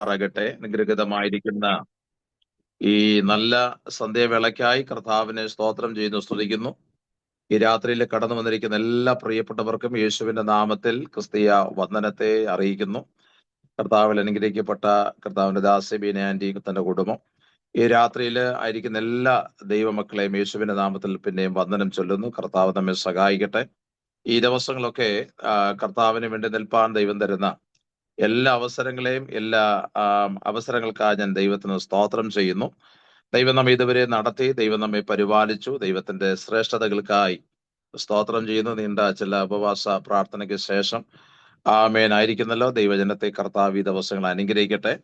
ആകട്ടെ. അനുഗ്രഹീതമായിരിക്കുന്ന ഈ നല്ല സന്ധ്യാവേളയ്ക്കായി കർത്താവിനെ സ്തോത്രം ചെയ്യുന്നു, സ്തുതിക്കുന്നു. ഈ രാത്രിയിൽ കടന്നു വന്നിരിക്കുന്ന എല്ലാ പ്രിയപ്പെട്ടവർക്കും യേശുവിന്റെ നാമത്തിൽ ക്രിസ്തീയ വന്ദനത്തെ അറിയിക്കുന്നു. കർത്താവിൽ അനുഗ്രഹിക്കപ്പെട്ട കർത്താവിന്റെ ദാസബീന ആന്റി തന്റെ കുടുംബം ഈ രാത്രിയിൽ ആയിരിക്കുന്ന എല്ലാ ദൈവമക്കളെയും യേശുവിന്റെ നാമത്തിൽ പിന്നെയും വന്ദനം ചൊല്ലുന്നു. കർത്താവ് നമ്മെ സഹായിക്കട്ടെ. ഈ ദിവസങ്ങളൊക്കെ കർത്താവിന് വേണ്ടി നിൽപ്പാൻ ദൈവം തരുന്ന എല്ലാ അവസരങ്ങളെയും എല്ലാ അവസരങ്ങൾക്കായി ഞാൻ ദൈവത്തിന് സ്തോത്രം ചെയ്യുന്നു. ദൈവം നമ്മെ ഇതുവരെ നടത്തി, ദൈവം നമ്മെ പരിപാലിച്ചു. ദൈവത്തിന്റെ ശ്രേഷ്ഠതകൾക്കായി സ്തോത്രം ചെയ്യുന്നു. നീണ്ട ചില ഉപവാസ പ്രാർത്ഥനയ്ക്ക് ശേഷം ആമേനായിരിക്കുന്നല്ലോ. ദൈവജനത്തെ കർത്താവ് ഈ ദിവസങ്ങൾ അനുഗ്രഹിക്കട്ടെ.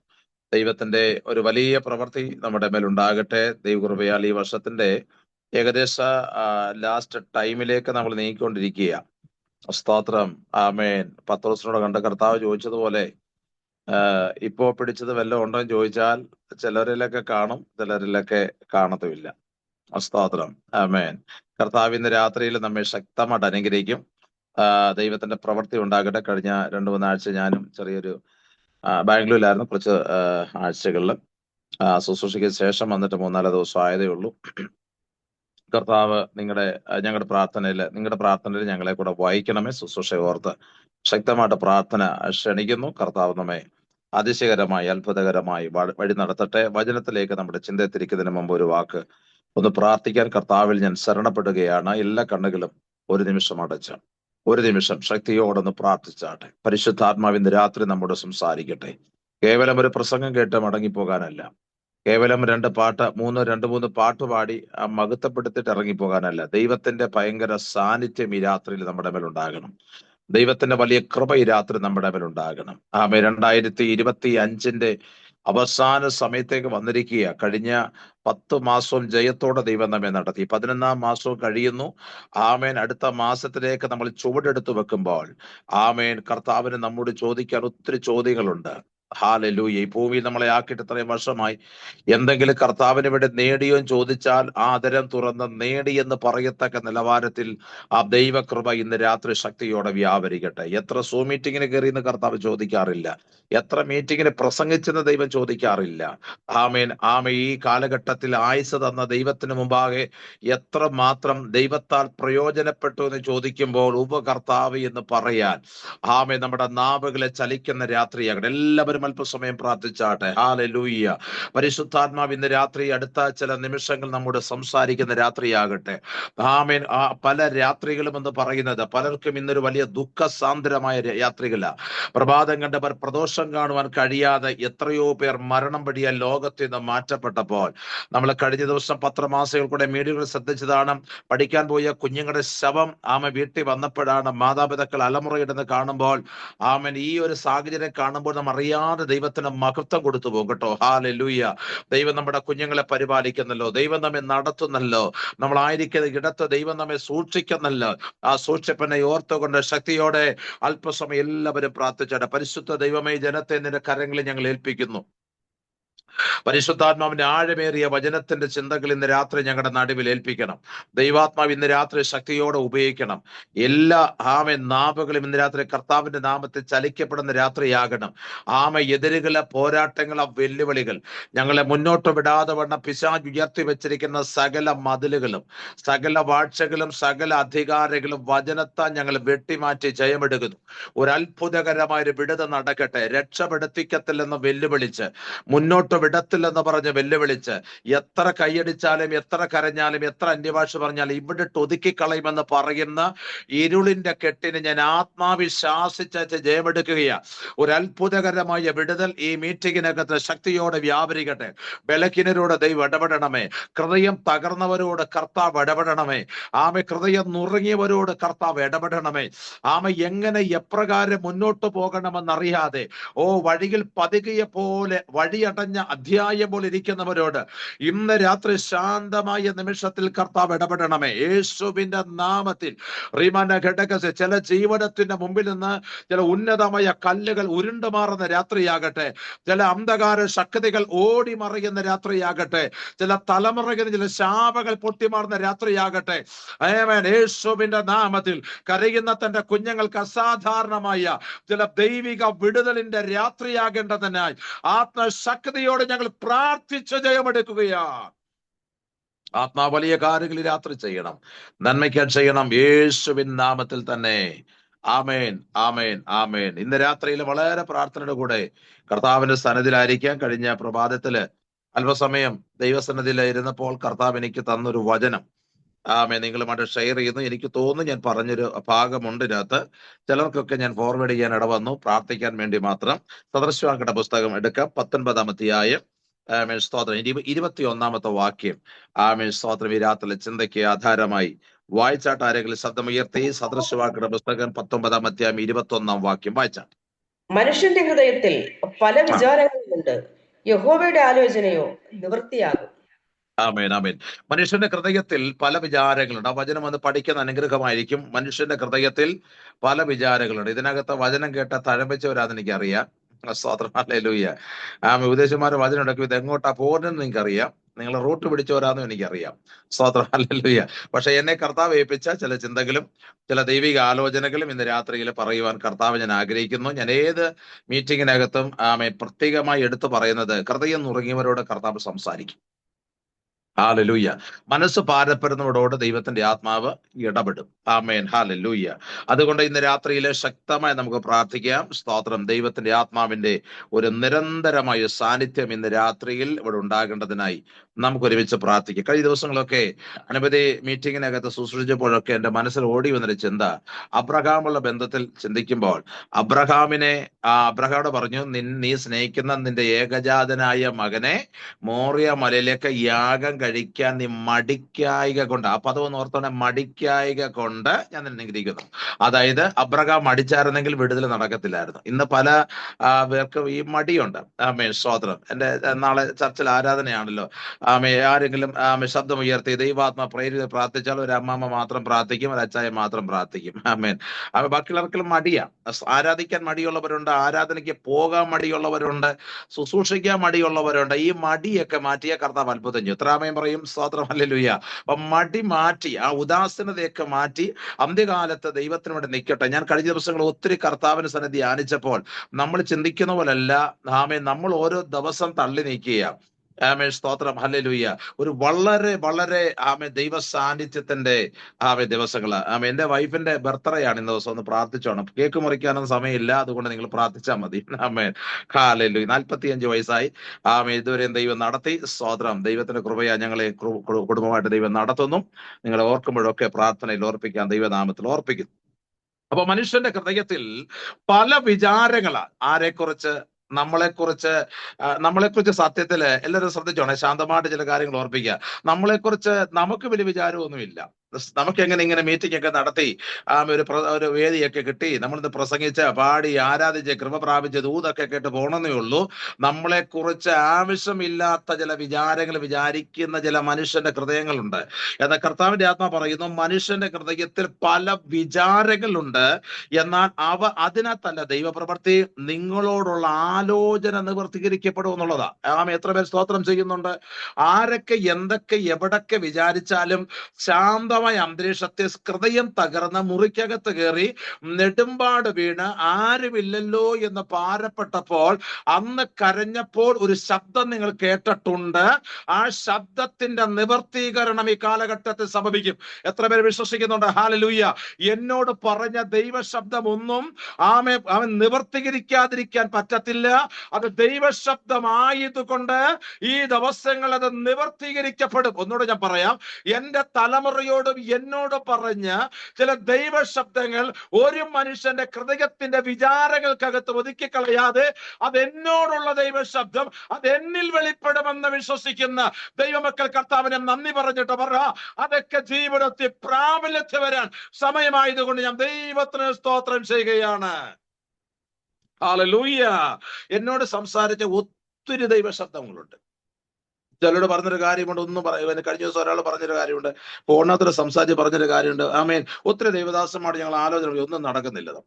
ദൈവത്തിന്റെ ഒരു വലിയ പ്രവൃത്തി നമ്മുടെ മേലുണ്ടാകട്ടെ. ദൈവകൃപയാൽ ഈ വർഷത്തിന്റെ ഏകദേശ ലാസ്റ്റ് ടൈമിലേക്ക് നമ്മൾ നീങ്ങിക്കൊണ്ടിരിക്കുക. സ്തോത്രം. ആമേൻ. പത്രോസിനോട് കണ്ട കർത്താവ് ചോദിച്ചതുപോലെ ഇപ്പോ പിടിച്ചത് വല്ലതും ഉണ്ടോ എന്ന് ചോദിച്ചാൽ ചിലരിലൊക്കെ കാണും, ചിലരിലൊക്കെ കാണത്തുമില്ല. സ്തോത്രം. ആമേൻ. കർത്താവ് ഇന്ന് രാത്രിയിൽ നമ്മെ ശക്തമായിട്ട് അനുഗ്രഹിക്കും. ദൈവത്തിന്റെ പ്രവൃത്തി ഉണ്ടാകട്ടെ. കഴിഞ്ഞ 2-3 ആഴ്ച ഞാനും ചെറിയൊരു ബാംഗ്ലൂരിലായിരുന്നു. കുറച്ച് ആഴ്ചകളിൽ ശുശ്രൂഷയ്ക്ക് ശേഷം വന്നിട്ട് 3-4 ദിവസം ആയതേ ഉള്ളൂ. കർത്താവ് ഞങ്ങളുടെ പ്രാർത്ഥനയിൽ ഞങ്ങളെ കൂടെ വഹിക്കണമേ. ശുശ്രൂഷ ഓർത്ത് ശക്തമായിട്ട് പ്രാർത്ഥന ക്ഷണിക്കുന്നു. കർത്താവ് നമ്മെ അതിശയകരമായി അത്ഭുതകരമായി വഴി നടത്തട്ടെ. വചനത്തിലേക്ക് നമ്മുടെ ചിന്ത തിരിക്കുന്നതിന് മുമ്പ് ഒരു വാക്ക് ഒന്ന് പ്രാർത്ഥിക്കാൻ കർത്താവിൽ ഞാൻ ശരണപ്പെടുകയാണ്. എല്ലാ കണ്ണുകളും ഒരു നിമിഷം അടച്ച് ഒരു നിമിഷം ശക്തിയോടൊന്ന് പ്രാർത്ഥിച്ചാട്ടെ. പരിശുദ്ധാത്മാവിന്റെ രാത്രി നമ്മോട് സംസാരിക്കട്ടെ. കേവലം ഒരു പ്രസംഗം കേട്ട് മടങ്ങിപ്പോകാനല്ല, കേവലം 2 പാട്ട് പാടി മഹത്വപ്പെടുത്തിട്ട് ഇറങ്ങിപ്പോകാനല്ല. ദൈവത്തിന്റെ ഭയങ്കര സാന്നിധ്യം ഈ രാത്രിയിൽ നമ്മുടെ മേലുണ്ടാകണം. ദൈവത്തിന്റെ വലിയ കൃപ ഈ രാത്രി നമ്മുടെ മേലുണ്ടാകണം. 2025 അവസാന സമയത്തേക്ക് വന്നിരിക്കുക. കഴിഞ്ഞ 10 മാസവും ജയത്തോടെ ദൈവം നമ്മെ നടത്തി. 11ാം മാസവും കഴിയുന്നു. ആമേൻ. അടുത്ത മാസത്തിലേക്ക് നമ്മൾ ചുവടെടുത്ത് വെക്കുമ്പോൾ ആമേൻ, കർത്താവിന് നമ്മോട് ചോദിക്കാൻ ഒത്തിരി ചോദ്യങ്ങളുണ്ട്. ഹല്ലേലൂയ. ഈ ഭൂമിയിൽ നമ്മളെ ആക്കിയിട്ട് ഇത്രയും വർഷമായി എന്തെങ്കിലും കർത്താവിന് വേണ്ടി നേടിയോ ചോദിച്ചാൽ ആദരം തുറന്ന് നേടിയെന്ന് പറയത്തക്ക നിലവാരത്തിൽ ആ ദൈവകൃപ ഇന്ന് രാത്രി ശക്തിയോടെ വ്യാപരിക്കട്ടെ. എത്ര സൂം മീറ്റിങ്ങിന് കയറിയെന്ന് കർത്താവ് ചോദിക്കാറില്ല, എത്ര മീറ്റിങ്ങിന് പ്രസംഗിച്ചെന്ന് ദൈവം ചോദിക്കാറില്ല. ആമേൻ. ഈ കാലഘട്ടത്തിൽ ആയുസ് തന്ന ദൈവത്തിന് മുമ്പാകെ എത്ര മാത്രം ദൈവത്താൽ പ്രയോജനപ്പെട്ടു എന്ന് ചോദിക്കുമ്പോൾ ഉപകർത്താവ് എന്ന് പറയാൻ ആമേൻ നമ്മുടെ നാവുകളെ ചലിക്കുന്ന രാത്രിയാകട്ടെ. എല്ലാവരും അല്പസമയം പ്രാർത്ഥിച്ചാട്ടെ. ഹല്ലേലൂയ. പരിശുദ്ധാത്മാവ് ഇന്ന് രാത്രി അടുത്ത ചില നിമിഷങ്ങൾ നമ്മോട് സംസാരിക്കുന്ന രാത്രിയാകട്ടെ. ആമേൻ. പല രാത്രികളും എന്ന് പറയുന്നത് പലർക്കും ഇന്നൊരു വലിയ ദുഃഖസാന്ദ്രമായ യാത്രികള. പ്രഭാതം കണ്ടവർ പ്രദോഷം കാണുവാൻ കഴിയാതെ എത്രയോ പേർ മരണം വഴിയ ലോകത്തിൽ നിന്ന് മാറ്റപ്പെട്ടപ്പോൾ നമ്മൾ കഴിഞ്ഞ ദിവസം പത്രമാസികൾ കൂടെ മീഡിയകൾ ശ്രദ്ധിച്ചതാണ്. പഠിക്കാൻ പോയ കുഞ്ഞുങ്ങളുടെ ശവം വീട്ടിൽ വന്നപ്പോഴാണ് മാതാപിതാക്കൾ അലമുറയിടുന്ന് കാണുമ്പോൾ ഈ ഒരു സാഹചര്യം കാണുമ്പോൾ നാം അറിയാതെ ദൈവത്തിന് മഹത്വം കൊടുത്തു പോകും കേട്ടോ. ഹല്ലേലൂയ. ദൈവം നമ്മുടെ കുഞ്ഞുങ്ങളെ പരിപാലിക്കുന്നല്ലോ, ദൈവം നമ്മെ നടത്തുന്നല്ലോ, നമ്മളായിരിക്കുന്ന ഇടത്ത് ദൈവം നമ്മെ സൂക്ഷിക്കുന്നല്ലോ. ആ സൂക്ഷിപ്പിനെ ഓർത്തുകൊണ്ട് ശക്തിയോടെ അല്പസമയം എല്ലാവരും പ്രാർത്ഥിച്ചാട്ടെ. പരിശുദ്ധ ദൈവമേ, ജനത്തെ നിന്റെ കരങ്ങളിൽ ഞങ്ങൾ ഏൽപ്പിക്കുന്നു. പരിശുദ്ധാത്മാവിന്റെ ആഴമേറിയ വചനത്തിന്റെ ചിന്തകൾ ഇന്ന് രാത്രി ഞങ്ങളുടെ നടുവിൽ ഏൽപ്പിക്കണം. ദൈവാത്മാവ് ഇന്ന് രാത്രി ശക്തിയോടെ ഉപയോഗിക്കണം. എല്ലാ നാവുകളും ഇന്ന് രാത്രി കർത്താവിന്റെ നാമത്തിൽ ചലിക്കപ്പെടുന്ന രാത്രിയാകണം. എതിരുകളെ, പോരാട്ടങ്ങളെ, വെല്ലുവിളികൾ ഞങ്ങളെ മുന്നോട്ട് വിടാതെ വണ്ണം പിശാച് ഉയർത്തി വെച്ചിരിക്കുന്ന സകല മതിലുകളും സകല വാഴ്ചകളും സകല അധികാരങ്ങളും വചനത്താൽ ഞങ്ങൾ വെട്ടിമാറ്റി ജയമെടുക്കുന്നു. ഒരു അത്ഭുതകരമായ വിടുതൽ നടക്കട്ടെ. രക്ഷപ്പെടുത്തിക്കത്തില്ലെന്ന് വെല്ലുവിളിച്ച്, മുന്നോട്ട് വിടത്തില്ലെന്ന് പറഞ്ഞ് വെല്ലുവിളിച്ച്, എത്ര കൈയടിച്ചാലും എത്ര കരഞ്ഞാലും എത്ര അന്യഭാഷ പറഞ്ഞാലും ഇവിടെ ഒതുക്കിക്കളയുമെന്ന് പറയുന്ന ഇരുളിന്റെ കെട്ടിന് ഞാൻ ആത്മാവിൽ ശാസിച്ച് ജയമെടുക്കുകയാ. ഒരു അത്ഭുതകരമായ വിടുതൽ ഈ മീറ്റിങ്ങിനകത്ത് ശക്തിയോടെ വ്യാപരിക്കട്ടെ. ബലഹീനരോട് ദൈവം ഇടപെടണമേ. ഹൃദയം തകർന്നവരോട് കർത്താവ് ഇടപെടണമേ. ഹൃദയം നുറുങ്ങിയവരോട് കർത്താവ് ഇടപെടണമേ. എങ്ങനെ എപ്രകാരം മുന്നോട്ട് പോകണമെന്നറിയാതെ വഴിയിൽ പതുകിയ പോലെ വഴിയടഞ്ഞ അധ്യായം പോലെ ഇരിക്കുന്നവരോട് ഇന്ന് രാത്രി ശാന്തമായ നിമിഷത്തിൽ കർത്താവ് ഇടപെടണമേ യേശുവിന്റെ നാമത്തിൽ. റീമാന ഘടകസ് ചില ജീവനത്തിന്റെ മുമ്പിൽ നിന്ന് ചില ഉന്നതമായ കല്ലുകൾ ഉരുണ്ടുമാറുന്ന രാത്രിയാകട്ടെ, ചില അന്ധകാര ശക്തികൾ ഓടി മറിയുന്ന രാത്രിയാകട്ടെ, ചില തലമുറകളിൽ ചില ശാപകൾ പൊട്ടിമാറുന്ന രാത്രിയാകട്ടെ. ആമേൻ. യേശുവിന്റെ നാമത്തിൽ കരയുന്ന തന്റെ കുഞ്ഞുങ്ങൾക്ക് അസാധാരണമായ ചില ദൈവിക വിടുതലിന്റെ രാത്രിയാകേണ്ടതിനായി ആത്മശക്തിയോട് ഞങ്ങൾ പ്രാർത്ഥിച്ച് ജയമെടുക്കുകയാണ്. വലിയ കാര്യങ്ങളിൽ രാത്രി ചെയ്യണം, നന്മയ്ക്കാൻ ചെയ്യണം, യേശുവിൻ നാമത്തിൽ തന്നെ. ആമേൻ, ആമേൻ, ആമേൻ. ഇന്ന് രാത്രിയിൽ വളരെ പ്രാർത്ഥനയുടെ കൂടെ കർത്താവിന്റെ സന്നിധിയിലായിരിക്കാം. കഴിഞ്ഞ പ്രഭാതത്തില് അല്പസമയം ദൈവസന്നിധിയിൽ ഇരുന്നപ്പോൾ കർത്താവ് എനിക്ക് തന്നൊരു വചനം നിങ്ങളുമായിട്ട് ഷെയർ ചെയ്യുന്നു. എനിക്ക് തോന്നുന്നു ഞാൻ പറഞ്ഞൊരു ഭാഗമുണ്ട് ഇതിനകത്ത്. ചിലർക്കൊക്കെ ഞാൻ ഫോർവേഡ് ചെയ്യാൻ ഇടവന്നു, പ്രാർത്ഥിക്കാൻ വേണ്ടി മാത്രം. സദൃശവാക്യങ്ങളുടെ പുസ്തകം എടുക്കാം, 19-ാം അധ്യായം സ്തോത്രം 21-ാമത്തെ വാക്യം. സ്തോത്രം ഈ രാത്രിയിലെ ചിന്തയ്ക്ക് ആധാരമായി വായിച്ചാട്ട് ആരെങ്കിലും ശബ്ദമുയർത്തി സദൃശവാക്യങ്ങളുടെ പുസ്തകം 19-ാം അധ്യായം 21-ാം വാക്യം വായിച്ചാട്ട്. മനുഷ്യന്റെ ഹൃദയത്തിൽ പല വിചാരങ്ങളുമുണ്ട്, യഹോവയുടെ ആലോചനയോ നിവൃത്തിയാകും. ആമേൻ, ആമേൻ. മനുഷ്യന്റെ ഹൃദയത്തിൽ പല വിചാരങ്ങളുണ്ട്. ആ വചനം ഒന്ന് പഠിക്കുന്ന അനുഗ്രഹമായിരിക്കും. മനുഷ്യന്റെ ഹൃദയത്തിൽ പല വിചാരങ്ങളുണ്ട്. ഇതിനകത്ത് വചനം കേട്ട തഴമ്പിച്ചവരാന്ന് എനിക്കറിയാം. സ്തോത്രം, ഹല്ലേലൂയ. ഉപദേശന്മാരെ വചനം എടുക്കും, ഇത് എങ്ങോട്ടാ പോകുന്നതെന്ന് നിങ്ങൾക്കറിയാം, നിങ്ങൾ റൂട്ട് പിടിച്ചവരാന്നും എനിക്കറിയാം. സ്തോത്രം, ഹല്ലേലൂയ. പക്ഷെ എന്നെ കർത്താവ് ഏൽപ്പിച്ച ചില ചിന്തകളും ചില ദൈവിക ആലോചനകളും ഇന്ന് രാത്രിയിൽ പറയുവാൻ കർത്താവ് ഞാൻ ആഗ്രഹിക്കുന്നു. ഞാൻ ഏത് മീറ്റിങ്ങിനകത്തും പ്രത്യേകമായി എടുത്തു പറയുന്നത്, ഹൃദയം നുറുങ്ങിയവരോട് കർത്താവ് സംസാരിക്കും. ഹാലലൂയ. മനസ്സ് ഭാരപ്പെടുന്നവരോട് ദൈവത്തിന്റെ ആത്മാവ് ഇടപെടും. ആമേൻ, ഹാലലൂയ. അതുകൊണ്ട് ഇന്ന് രാത്രിയിൽ ശക്തമായി നമുക്ക് പ്രാർത്ഥിക്കാം. സ്തോത്രം. ദൈവത്തിന്റെ ആത്മാവിന്റെ ഒരു നിരന്തരമായ സാന്നിധ്യം ഇന്ന് രാത്രിയിൽ ഇവിടെ ഉണ്ടാകേണ്ടതിനായി നമുക്ക് ഒരുമിച്ച് പ്രാർത്ഥിക്കാം. കഴിഞ്ഞ ദിവസങ്ങളൊക്കെ അനവധി മീറ്റിങ്ങിനകത്ത് ശുശ്രൂഷിച്ചപ്പോഴൊക്കെ എൻ്റെ മനസ്സിൽ ഓടി വന്നൊരു ചിന്ത, അബ്രഹാമുള്ള ബന്ധത്തിൽ ചിന്തിക്കുമ്പോൾ അബ്രഹാമോട് പറഞ്ഞു, നീ സ്നേഹിക്കുന്ന നിന്റെ ഏകജാതനായ മകനെ മോറിയ മലയിലേക്ക് യാഗം കഴിക്കാൻ നീ മടിക്കായിക കൊണ്ട്, ആ പദം ഒന്ന് ഓർത്തോണെ, മടിക്കായിക കൊണ്ട് ഞാൻ നിന്നെ അനുഗ്രഹിക്കുന്നു. അതായത് അബ്രഹാം മടിച്ചായിരുന്നെങ്കിൽ വിടുതൽ നടക്കത്തില്ലായിരുന്നു. ഇന്ന് പല പേർക്കും ഈ മടിയുണ്ട്. സ്തോത്രം. എൻ്റെ നാളെ ചർച്ചിൽ ആരാധനയാണല്ലോ. ആരെങ്കിലും ശബ്ദം ഉയർത്തി ദൈവാത്മ പ്രേരിത പ്രാർത്ഥിച്ചാൽ ഒരു അമ്മാമ്മ മാത്രം പ്രാർത്ഥിക്കും, ഒരു അച്ചായ മാത്രം പ്രാർത്ഥിക്കും. ആമേൻ. ബാക്കിയുള്ളവർക്കെല്ലാം മടിയാ. ആരാധിക്കാൻ മടിയുള്ളവരുണ്ട്, ആരാധനയ്ക്ക് പോകാൻ മടിയുള്ളവരുണ്ട്, ശുശ്രൂഷിക്കാൻ മടിയുള്ളവരുണ്ട്. ഈ മടിയൊക്കെ മാറ്റിയ കർത്താവ് അത്ഭുതം ചെയ്യും. എത്രാമയം പറയും സ്തോത്രം, ഹല്ലേലൂയ. അപ്പൊ മടി മാറ്റി, ആ ഉദാസീനതയൊക്കെ മാറ്റി അന്ത്യകാലത്ത് ദൈവത്തിന് വേണ്ടി നിൽക്കട്ടെ. ഞാൻ കഴിഞ്ഞ ദിവസങ്ങൾ ഒത്തിരി കർത്താവിന് സന്നിധി ധ്യാനിച്ചപ്പോൾ നമ്മൾ ചിന്തിക്കുന്ന പോലല്ല, നമ്മൾ ഓരോ ദിവസം തള്ളി നീക്കുക. സ്തോത്രം, ഹല്ലേലൂയ. ഒരു വളരെ വളരെ ദൈവ സാന്നിധ്യത്തിന്റെ ദിവസങ്ങള്. എന്റെ വൈഫിന്റെ ബർത്ത്ഡേ ആണ് ഇന്ന് ദിവസം. ഒന്ന് പ്രാർത്ഥിച്ചോണം. കേക്ക് മുറിക്കാനൊന്നും സമയമില്ല, അതുകൊണ്ട് നിങ്ങൾ പ്രാർത്ഥിച്ചാൽ മതി. ഹല്ലേലൂയ. 45 വയസ്സായി. ഇതുവരെയും ദൈവം നടത്തി. സ്തോത്രം. ദൈവത്തിന്റെ കൃപയാ ഞങ്ങളെ കുടുംബമായിട്ട് ദൈവം നടത്തുന്നു. നിങ്ങളെ ഓർക്കുമ്പോഴൊക്കെ പ്രാർത്ഥനയിൽ ഓർപ്പിക്കാൻ ദൈവനാമത്തിൽ ഓർപ്പിക്കുന്നു. അപ്പൊ മനുഷ്യന്റെ ഹൃദയത്തിൽ പല വിചാരങ്ങളാ. ആരെക്കുറിച്ച്? നമ്മളെക്കുറിച്ച് സത്യത്തില് എല്ലാവരും ശ്രദ്ധിച്ചോണേ, ശാന്തമായിട്ട് ചില കാര്യങ്ങൾ ഓർപ്പിക്കുക. നമ്മളെക്കുറിച്ച് നമുക്ക് വലിയ വിചാരമൊന്നുമില്ല. നമുക്ക് ഇങ്ങനെ മീറ്റിംഗ് ഒക്കെ നടത്തി ഒരു വേദിയൊക്കെ കിട്ടി, നമ്മളിത് പ്രസംഗിച്ച് പാടി ആരാധിച്ച് കൃപ പ്രാപിച്ച് ദൂതൊക്കെ കേട്ട് പോകണമെന്നേ ഉള്ളൂ. നമ്മളെക്കുറിച്ച് ആവശ്യമില്ലാത്ത ചില വിചാരങ്ങൾ വിചാരിക്കുന്ന ചില മനുഷ്യന്റെ ഹൃദയങ്ങളുണ്ട്. എന്നാൽ കർത്താവിന്റെ ആത്മാ പറയുന്നു, മനുഷ്യന്റെ ഹൃദയത്തിൽ പല വിചാരങ്ങളുണ്ട്, എന്നാൽ അതിനകത്തല്ല ദൈവപ്രവൃത്തി, നിങ്ങളോടുള്ള ആലോചന നിവർത്തീകരിക്കപ്പെടും എന്നുള്ളതാ. എത്ര പേർ സ്തോത്രം ചെയ്യുന്നുണ്ട്? ആരൊക്കെ എന്തൊക്കെ എവിടൊക്കെ വിചാരിച്ചാലും ശാന്തമായ അന്തരീക്ഷത്തെ ഹൃദയം തകർന്ന മുറിക്കകത്ത് കയറി നെടുമ്പാട് വീണ് ആരുമില്ലല്ലോ എന്ന് ഭാരപ്പെട്ടപ്പോൾ അന്ന് കരഞ്ഞപ്പോൾ ഒരു ശബ്ദം നിങ്ങൾ കേട്ടിട്ടുണ്ട്. ആ ശബ്ദത്തിന്റെ നിവർത്തീകരണം ഈ കാലഘട്ടത്തിൽ സംഭവിക്കും. എത്ര പേര് വിശ്വസിക്കുന്നുണ്ട്? ഹല്ലേലൂയ. എന്നോട് പറഞ്ഞ ദൈവശബ്ദം ഒന്നും അവൻ നിവർത്തീകരിക്കാതിരിക്കാൻ പറ്റത്തില്ല. അത് ദൈവശബ്ദമായതുകൊണ്ട് ഈ ദിവസങ്ങൾ അത് നിവർത്തീകരിക്കപ്പെടും. ഒന്നുകൂടെ ഞാൻ പറയാം, എന്റെ തലമുറയോടും എന്നോട് പറഞ്ഞ ചില ദൈവശബ്ദങ്ങൾ ഒരു മനുഷ്യന്റെ ഹൃദയത്തിന്റെ വിചാരങ്ങൾക്കകത്ത് ഒതുക്കിക്കളയാതെ അത് എന്നോടുള്ള ദൈവശബ്ദം അത് എന്നിൽ വെളിപ്പെടുമെന്ന് വിശ്വസിക്കുന്ന ദൈവമക്കൾ കർത്താവിനെ നന്ദി പറഞ്ഞിട്ട് പറ, അതൊക്കെ ജീവിതത്തിൽ പ്രാബല്യത്തിൽ വരാൻ സമയമായതുകൊണ്ട് ഞാൻ ദൈവത്തിന് സ്തോത്രം ചെയ്യുകയാണ്. ഹല്ലേലൂയ. എന്നോട് സംസാരിച്ച ഒത്തിരി ദൈവശബ്ദങ്ങളുണ്ട്. ചിലരോട് പറഞ്ഞൊരു കാര്യമുണ്ട്, ഒന്നും കഴിഞ്ഞ ദിവസം ഒരാൾ പറഞ്ഞൊരു കാര്യമുണ്ട്, ഫോണിനകത്ത് സംസാരിച്ച് പറഞ്ഞൊരു കാര്യമുണ്ട്. ആമേൻ. ഒത്തിരി ദൈവദാസന്മാർ ഞങ്ങൾ ആലോചന, ഒന്നും നടക്കുന്നില്ല,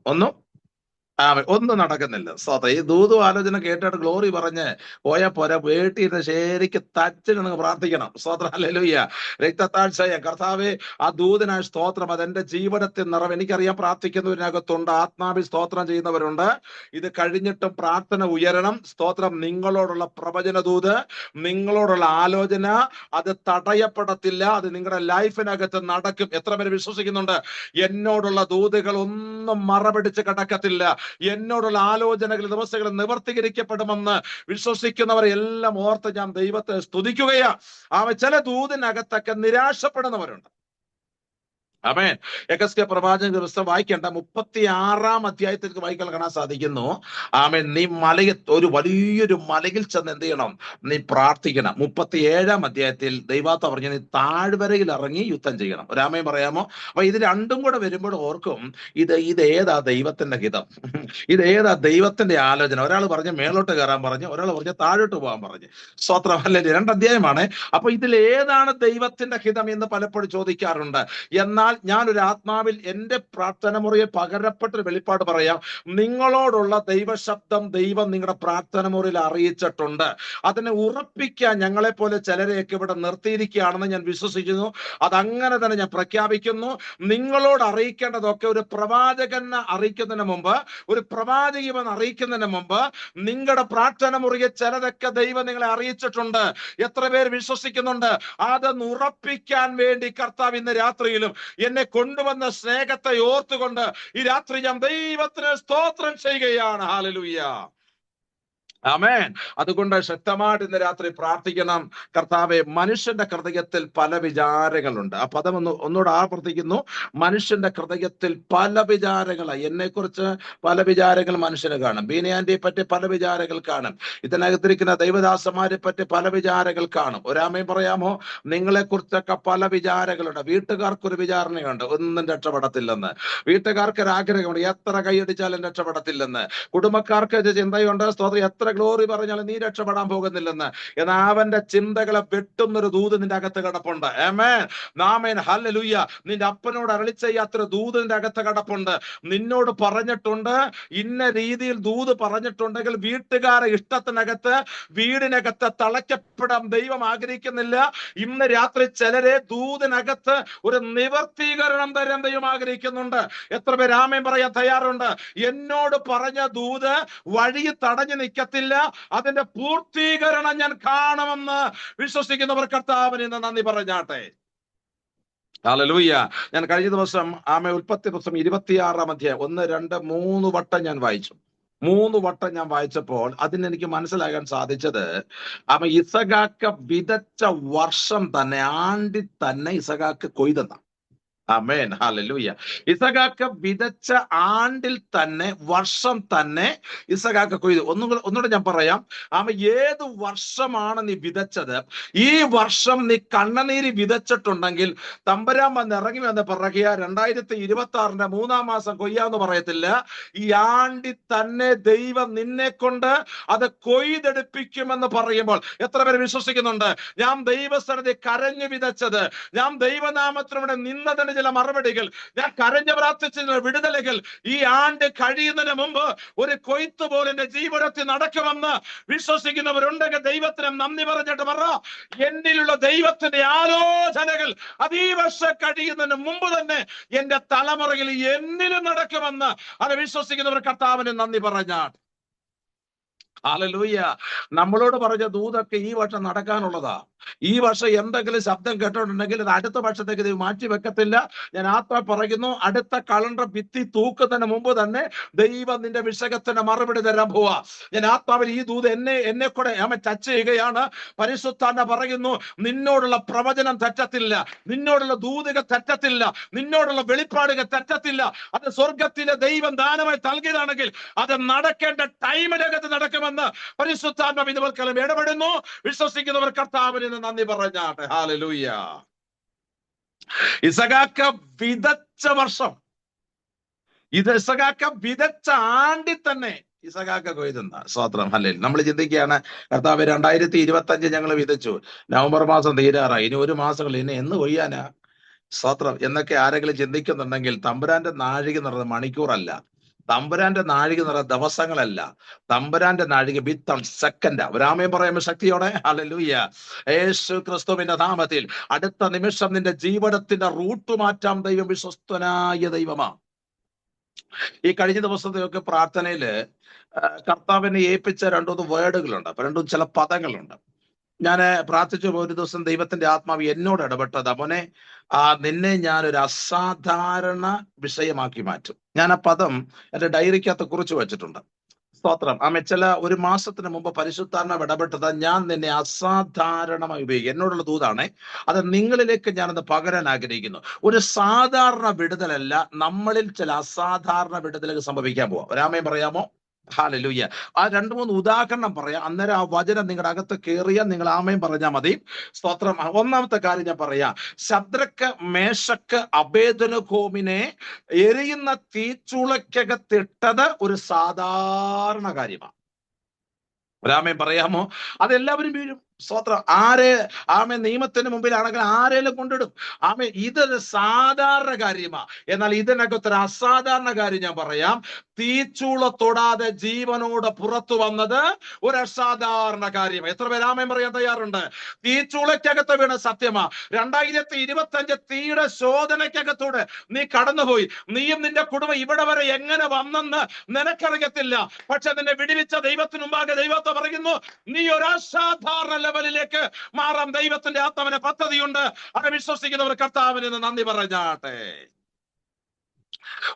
ഒന്നും നടക്കുന്നില്ല. ഈ ദൂതും ആലോചന കേട്ടിട്ട് ഗ്ലോറി പറഞ്ഞ് പോയാ പോരാ, വീട്ടിൽ ശരിക്ക് തച്ചിന് പ്രാർത്ഥിക്കണം. സ്തോത്രം, ഹല്ലേലൂയ. രക്തത്താഴ്ചയ കർത്താവേ, ആ ദൂതനായ സ്തോത്രം, അതെന്റെ ജീവിതത്തിൽ നിറവ്. എനിക്കറിയാം പ്രാർത്ഥിക്കുന്നവരിനകത്തുണ്ട്, ആത്മാവിൽ സ്തോത്രം ചെയ്യുന്നവരുണ്ട്. ഇത് കഴിഞ്ഞിട്ടും പ്രാർത്ഥന ഉയരണം. സ്തോത്രം. നിങ്ങളോടുള്ള പ്രവചന ദൂത്, നിങ്ങളോടുള്ള ആലോചന, അത് തടയപ്പെടത്തില്ല. അത് നിങ്ങളുടെ ലൈഫിനകത്ത് നടക്കും. എത്ര പേര് വിശ്വസിക്കുന്നുണ്ട്? എന്നോടുള്ള ദൂതുകൾ ഒന്നും മറപിടിച്ച് കിടക്കത്തില്ല. എന്നോടുള്ള ആലോചനകൾ, ദിവസങ്ങൾ നിവർത്തീകരിക്കപ്പെടുമെന്ന് വിശ്വസിക്കുന്നവരെ എല്ലാം ഓർത്ത് ഞാൻ ദൈവത്തെ സ്തുതിക്കുകയാ. ചില ദൂതിനകത്തൊക്കെ നിരാശപ്പെടുന്നവരുണ്ട്. ആമേൻ. യെഹെസ്കേൽ പ്രവാചകന്റെ പുസ്തകം വായിക്കേണ്ട 36 അധ്യായത്തിലേക്ക് വായിക്കാൻ കാണാൻ സാധിക്കുന്നു. ആമേൻ. നീ ഒരു വലിയൊരു മലയിൽ ചെന്ന് എന്ത് ചെയ്യണം? നീ പ്രാർത്ഥിക്കണം. 37 അധ്യായത്തിൽ ദൈവാത്ത പറഞ്ഞു, നീ താഴ്വരയിൽ ഇറങ്ങി യുദ്ധം ചെയ്യണം. ഒരാമയും പറയാമോ? അപ്പൊ ഇത് രണ്ടും കൂടെ വരുമ്പോൾ ഓർക്കും, ഇതേതാ ദൈവത്തിന്റെ ഹിതം, ഇതേതാ ദൈവത്തിന്റെ ആലോചന. ഒരാൾ പറഞ്ഞ് മേലോട്ട് കയറാൻ പറഞ്ഞു, ഒരാൾ പറഞ്ഞ് താഴോട്ട് പോകാൻ പറഞ്ഞു. സ്തോത്രം, അല്ലേ? 2 അധ്യായമാണ്. അപ്പൊ ഇതിൽ ഏതാണ് ദൈവത്തിന്റെ ഹിതം എന്ന് പലപ്പോഴും ചോദിക്കാറുണ്ട്. എന്നാൽ ഞാനൊരു ആത്മാവിൽ എന്റെ പ്രാർത്ഥന മുറിയിൽ പകരപ്പെട്ടൊരു വെളിപ്പാട് പറയാം. നിങ്ങളോടുള്ള ദൈവശബ്ദം ദൈവം നിങ്ങളുടെ പ്രാർത്ഥന മുറിയിൽ അറിയിച്ചിട്ടുണ്ട്. അതിനെ ഉറപ്പിക്കാൻ ഞങ്ങളെ പോലെ ചിലരെയൊക്കെ ഇവിടെ നിർത്തിയിരിക്കുകയാണെന്ന് ഞാൻ വിശ്വസിക്കുന്നു. അതങ്ങനെ തന്നെ ഞാൻ പ്രഖ്യാപിക്കുന്നു. നിങ്ങളോട് അറിയിക്കേണ്ടതൊക്കെ ഒരു പ്രവാചകനെ അറിയിക്കുന്നതിന് മുമ്പ്, ഒരു പ്രവാചകനെ അറിയിക്കുന്നതിന് മുമ്പ് നിങ്ങളുടെ പ്രാർത്ഥന മുറിയിൽ ചിലതൊക്കെ ദൈവം നിങ്ങളെ അറിയിച്ചിട്ടുണ്ട്. എത്ര പേര് വിശ്വസിക്കുന്നുണ്ട്? അതൊന്ന് ഉറപ്പിക്കാൻ വേണ്ടി കർത്താവ് ഇന്ന് രാത്രിയിലും എന്നെ കൊണ്ടുവന്ന സ്നേഹത്തെ ഓർത്തുകൊണ്ട് ഈ രാത്രി ഞാൻ ദൈവത്തിന് സ്തോത്രം ചെയ്യുകയാണ്. ഹല്ലേലൂയ. ആമേൻ. അതുകൊണ്ട് ശക്തമായിട്ട് ഇന്ന് രാത്രി പ്രാർത്ഥിക്കണം. കർത്താവെ, മനുഷ്യന്റെ ഹൃദയത്തിൽ പല വിചാരങ്ങളുണ്ട്. ആ പദം ഒന്നുകൂടെ ആവർത്തിക്കുന്നു. മനുഷ്യന്റെ ഹൃദയത്തിൽ പല വിചാരങ്ങളാണ്. എന്നെ കുറിച്ച് പല വിചാരങ്ങൾ മനുഷ്യന് കാണും. ബീനയാന്റിയെ പറ്റി പല വിചാരങ്ങൾ കാണും. ഇതിനകത്തിരിക്കുന്ന ദൈവദാസന്മാരെ പറ്റി പല വിചാരങ്ങൾ കാണും. ഒരാമയും പറയാമോ? നിങ്ങളെ കുറിച്ചൊക്കെ പല വിചാരങ്ങളുണ്ട്. വീട്ടുകാർക്കൊരു വിചാരണയുണ്ട്, ഒന്നും രക്ഷപ്പെടത്തില്ലെന്ന്. വീട്ടുകാർക്ക് ഒരു ആഗ്രഹമുണ്ട്, എത്ര കൈയടിച്ചാലും രക്ഷപ്പെടത്തില്ലെന്ന്. കുടുംബക്കാർക്ക് ചിന്തയുണ്ട്, സ്തോത്രം, എത്ര ഗ്ലോറി പറഞ്ഞാലും നീ രക്ഷപ്പെടാൻ പോകുന്നില്ലെന്ന്. എന്നാൽ അവന്റെ ചിന്തകളെ വെട്ടുന്നൊരു ദൂത് നിന്റെ അകത്ത് കിടപ്പുണ്ട്. ആമേൻ. ആമേൻ. ഹല്ലേലൂയ. നിന്റെ അപ്പനോട് അരുളി ചെയ്യാത്തൊരു ദൂത് നിന്റെ അകത്ത് കിടപ്പുണ്ട്. നിന്നോട് പറഞ്ഞിട്ടുണ്ട്, ഇന്ന രീതിയിൽ ദൂത് പറഞ്ഞിട്ടുണ്ടെങ്കിൽ വീട്ടുകാരെ ഇഷ്ടത്തിനകത്ത്, വീടിനകത്ത് തളയ്ക്കപ്പെടാൻ ദൈവം ആഗ്രഹിക്കുന്നില്ല. ഇന്ന് രാത്രി ചിലരെ ദൂതിനകത്ത് ഒരു നിവർത്തീകരണം തരാൻ ദൈവം ആഗ്രഹിക്കുന്നുണ്ട്. എത്ര പേര് ആമേൻ പറയാൻ തയ്യാറുണ്ട്? എന്നോട് പറഞ്ഞ ദൂത് വഴി തടഞ്ഞു നിൽക്കത്തില്ല, അതിന്റെ പൂർത്തീകരണം ഞാൻ കാണുമെന്ന് വിശ്വസിക്കുന്നവർ കർത്താവിന് ഇന്ന് നന്ദി പറഞ്ഞാട്ടെ. ഹല്ലേലൂയ. ഞാൻ കഴിഞ്ഞ ദിവസം ഉൽപ്പത്തി പുസ്തകം 26 അധ്യായം 1, 2, 3 വട്ടം ഞാൻ വായിച്ചു. 3 വട്ടം ഞാൻ വായിച്ചപ്പോൾ അതിന് എനിക്ക് മനസ്സിലാകാൻ സാധിച്ചത്, ഇസഹാക്ക് വിതച്ച വർഷം തന്നെ, ആണ്ടിൽ തന്നെ ഇസഹാക്ക് കൊയ്തെന്ന. ആമേൻ. ഹല്ലേലൂയ. ഇസഹാക്ക് വിതച്ച ആണ്ടിൽ തന്നെ, വർഷം തന്നെ ഇസഹാക്ക് കൊയ്തു. ഒന്നുകൂടെ ഞാൻ പറയാം. ഏത് വർഷമാണ് നീ വിതച്ചത്? ഈ വർഷം നീ കണ്ണുനീര് വിതച്ചിട്ടുണ്ടെങ്കിൽ തമ്പുരാൻ വന്ന് ഇറങ്ങി വന്ന് പറയുക, 2026 3-ാം മാസം കൊയ്യാന്ന് പറയത്തില്ല. ഈ ആണ്ടിൽ തന്നെ ദൈവം നിന്നെ കൊണ്ട് അത് കൊയ്തെടുപ്പിക്കുമെന്ന് പറയുമ്പോൾ എത്ര പേര് വിശ്വസിക്കുന്നുണ്ട്? ഞാൻ ദൈവസ്ഥലത്തെ കരഞ്ഞു വിതച്ചത്, ഞാൻ ദൈവനാമത്തിലൂടെ നിന്നതിന് ചില മറുപടികൾ, ഞാൻ കരഞ്ഞു പ്രാർത്ഥിച്ച വിടുതലുകൾ ഈ ആണ്ട് കഴിയുന്നതിന് മുമ്പ് ഒരു കൊയ്ത്ത് പോലെ എന്റെ ജീവിതത്തിൽ നടക്കുമെന്ന് വിശ്വസിക്കുന്നവരുണ്ടെങ്കിൽ ദൈവത്തിന് നന്ദി പറഞ്ഞിട്ട് പറ, എന്നിലുള്ള ദൈവത്തിന്റെ ആലോചനകൾ അത് ഈ വർഷം കഴിയുന്നതിന് മുമ്പ് തന്നെ എന്റെ തലമുറയിൽ എന്നിലും നടക്കുമെന്ന് അത് വിശ്വസിക്കുന്നവർ കർത്താവിന് നന്ദി പറഞ്ഞാൽ. ഹല്ലേലൂയ. നമ്മളോട് പറഞ്ഞ ദൂതൊക്കെ ഈ വർഷം നടക്കാനുള്ളതാ. ഈ വർഷം എന്തെങ്കിലും ശബ്ദം കേട്ടോട്ടുണ്ടെങ്കിൽ അത് അടുത്ത വർഷത്തേക്ക് ദൈവം മാറ്റി വെക്കത്തില്ല. ഞാൻ ആത്മാ പറയുന്നു, അടുത്ത കലണ്ടർ ഭിത്തി തൂക്കുന്നതിന് മുമ്പ് തന്നെ ദൈവം നിന്റെ വിഷയത്തിന് മറുപടി തരാൻ പോവാ. ഞാൻ ആത്മാവിൽ ഈ ദൂത് എന്നെ കൂടെ ടച്ച് ചെയ്യുകയാണ്. പരിശുദ്ധാത്മാവ് പറയുന്നു, നിന്നോടുള്ള പ്രവചനം തെറ്റത്തില്ല, നിന്നോടുള്ള ദൂതുകൾ തെറ്റത്തില്ല, നിന്നോടുള്ള വെളിപ്പാടുകൾ തെറ്റത്തില്ല. അത് സ്വർഗത്തിലെ ദൈവം ദാനമായി നൽകിയതാണെങ്കിൽ അത് നടക്കേണ്ട ടൈമിനകത്ത് നടക്കുമെന്ന് പരിശുദ്ധാത്മാവ് ഇതുപോൽക്കാലം ഇടപെടുന്നു. വിശ്വസിക്കുന്നവർ കർത്താവിന് നന്ദി പറഞ്ഞാട്ടെ. ഹല്ലേലൂയ. ഇസഹാക്ക് വിതച്ച വർഷം, ഇത് ഇസഹാക്ക് വിതച്ച ആണ്ടിൽ തന്നെ ഇസഹാക്ക് കൊയ്തുന്ന സ്തോത്രം. ഹല്ലേലൂയ. നമ്മൾ ചിന്തിക്കുകയാണ് കർത്താവ് 2025 ഞങ്ങൾ വിതച്ചു, നവംബർ മാസം തീരാറായി, ഇനി 1 മാസങ്ങൾ, ഇനി എന്ന് കൊയ്യാനാ സ്തോത്രം എന്നൊക്കെ ആരെങ്കിലും ചിന്തിക്കുന്നുണ്ടെങ്കിൽ, തമ്പുരാന്റെ നാഴിക എന്ന് പറയുന്നത് മണിക്കൂറല്ല, തമ്പുരാന്റെ നാഴിക എന്ന് പറയുന്നത് ദിവസങ്ങളല്ല, തമ്പുരാന്റെ നാഴിക വിത്തം സെക്കൻഡാ. ഒരാമയം പറയുമ്പോൾ ശക്തിയോടെ ഹല്ലേലൂയ. യേശു ക്രിസ്തുവിന്റെ നാമത്തിൽ അടുത്ത നിമിഷം നിന്റെ ജീവിതത്തിന്റെ റൂട്ട് മാറ്റാം ദൈവം വിശ്വസ്തനായ ദൈവമാ. ഈ കഴിഞ്ഞ ദിവസത്തെയൊക്കെ പ്രാർത്ഥനയില് കർത്താവിനെ ഏൽപ്പിച്ച 2-3 വേർഡുകളുണ്ട്, അപ്പൊ 2 ചില പദങ്ങളുണ്ട്. ഞാൻ പ്രാർത്ഥിച്ചു. ഒരു ദിവസം ദൈവത്തിന്റെ ആത്മാവ് എന്നോട് ഇടപെട്ടത്, അവനെ നിന്നെ ഞാനൊരു അസാധാരണ വിഷയമാക്കി മാറ്റും. ഞാൻ ആ പദം എന്റെ ഡയറിക്കകത്ത് കുറിച്ച് വെച്ചിട്ടുണ്ട്. സ്തോത്രം. ചില 1 മാസത്തിന് മുമ്പ് പരിശുദ്ധാത്മാവ് ഇടപെട്ടത്, ഞാൻ നിന്നെ അസാധാരണമായി ഉപയോഗിക്കും. എന്നോടുള്ള ദൂതാണ് അത്. നിങ്ങളിലേക്ക് ഞാനത് പകരാൻ ആഗ്രഹിക്കുന്നു. ഒരു സാധാരണ വിടുതലല്ല, നമ്മളിൽ ചില അസാധാരണ വിടുതലുകൾ സംഭവിക്കാൻ പോവാം. ഒരാമയം പറയാമോ? ഹല്ലേലൂയ. ആ 2-3 ഉദാഹരണം പറയാം, അന്നേരം ആ വചനം നിങ്ങളുടെ അകത്ത് കയറിയാൽ നിങ്ങൾ ആമയും പറഞ്ഞാൽ മതി. സ്തോത്രം. ഒന്നാമത്തെ കാര്യം ഞാൻ പറയാം. ശദ്രക്ക്, മേശക്ക്, അബേദ്നെഗോവിനെ എരിയുന്ന തീച്ചൂളക്കകത്തിട്ടത് ഒരു സാധാരണ കാര്യമാണ്. ഒരാമയും പറയാമോ? അതെല്ലാവരും വീഴും. സ്തോത്രം. നിയമത്തിന് മുമ്പിലാണെങ്കിൽ ആരേലും കൊണ്ടിടും. ഇതൊരു സാധാരണ കാര്യമാ. എന്നാൽ ഇതിനകത്തൊരു അസാധാരണ കാര്യം ഞാൻ പറയാം. തീച്ചൂള തൊടാതെ ജീവനോട് പുറത്തു വന്നത് ഒരു അസാധാരണ കാര്യം. എത്ര പേര് ആമേൻ പറയാൻ തയ്യാറുണ്ട്? തീച്ചൂളക്കകത്ത് വീണ സത്യമാ. 2025 തീയുടെ ശോധനയ്ക്കകത്തൂടെ നീ കടന്നുപോയി. നീയും നിന്റെ കുടുംബം ഇവിടെ വരെ എങ്ങനെ വന്നെന്ന് നിനക്കറിയത്തില്ല. പക്ഷെ നിന്നെ വിടുവിച്ച ദൈവത്തിന് മുമ്പാകെ ദൈവത്തെ പറയുന്നു, നീ ഒരു അസാധാരണ ലെവലിലേക്ക് മാറാം. ദൈവത്തിന്റെ ആത്മാവിന് പദ്ധതിയുണ്ട്. അത് വിശ്വസിക്കുന്നവർ കർത്താവിന് നന്ദി പറഞ്ഞാട്ടെ.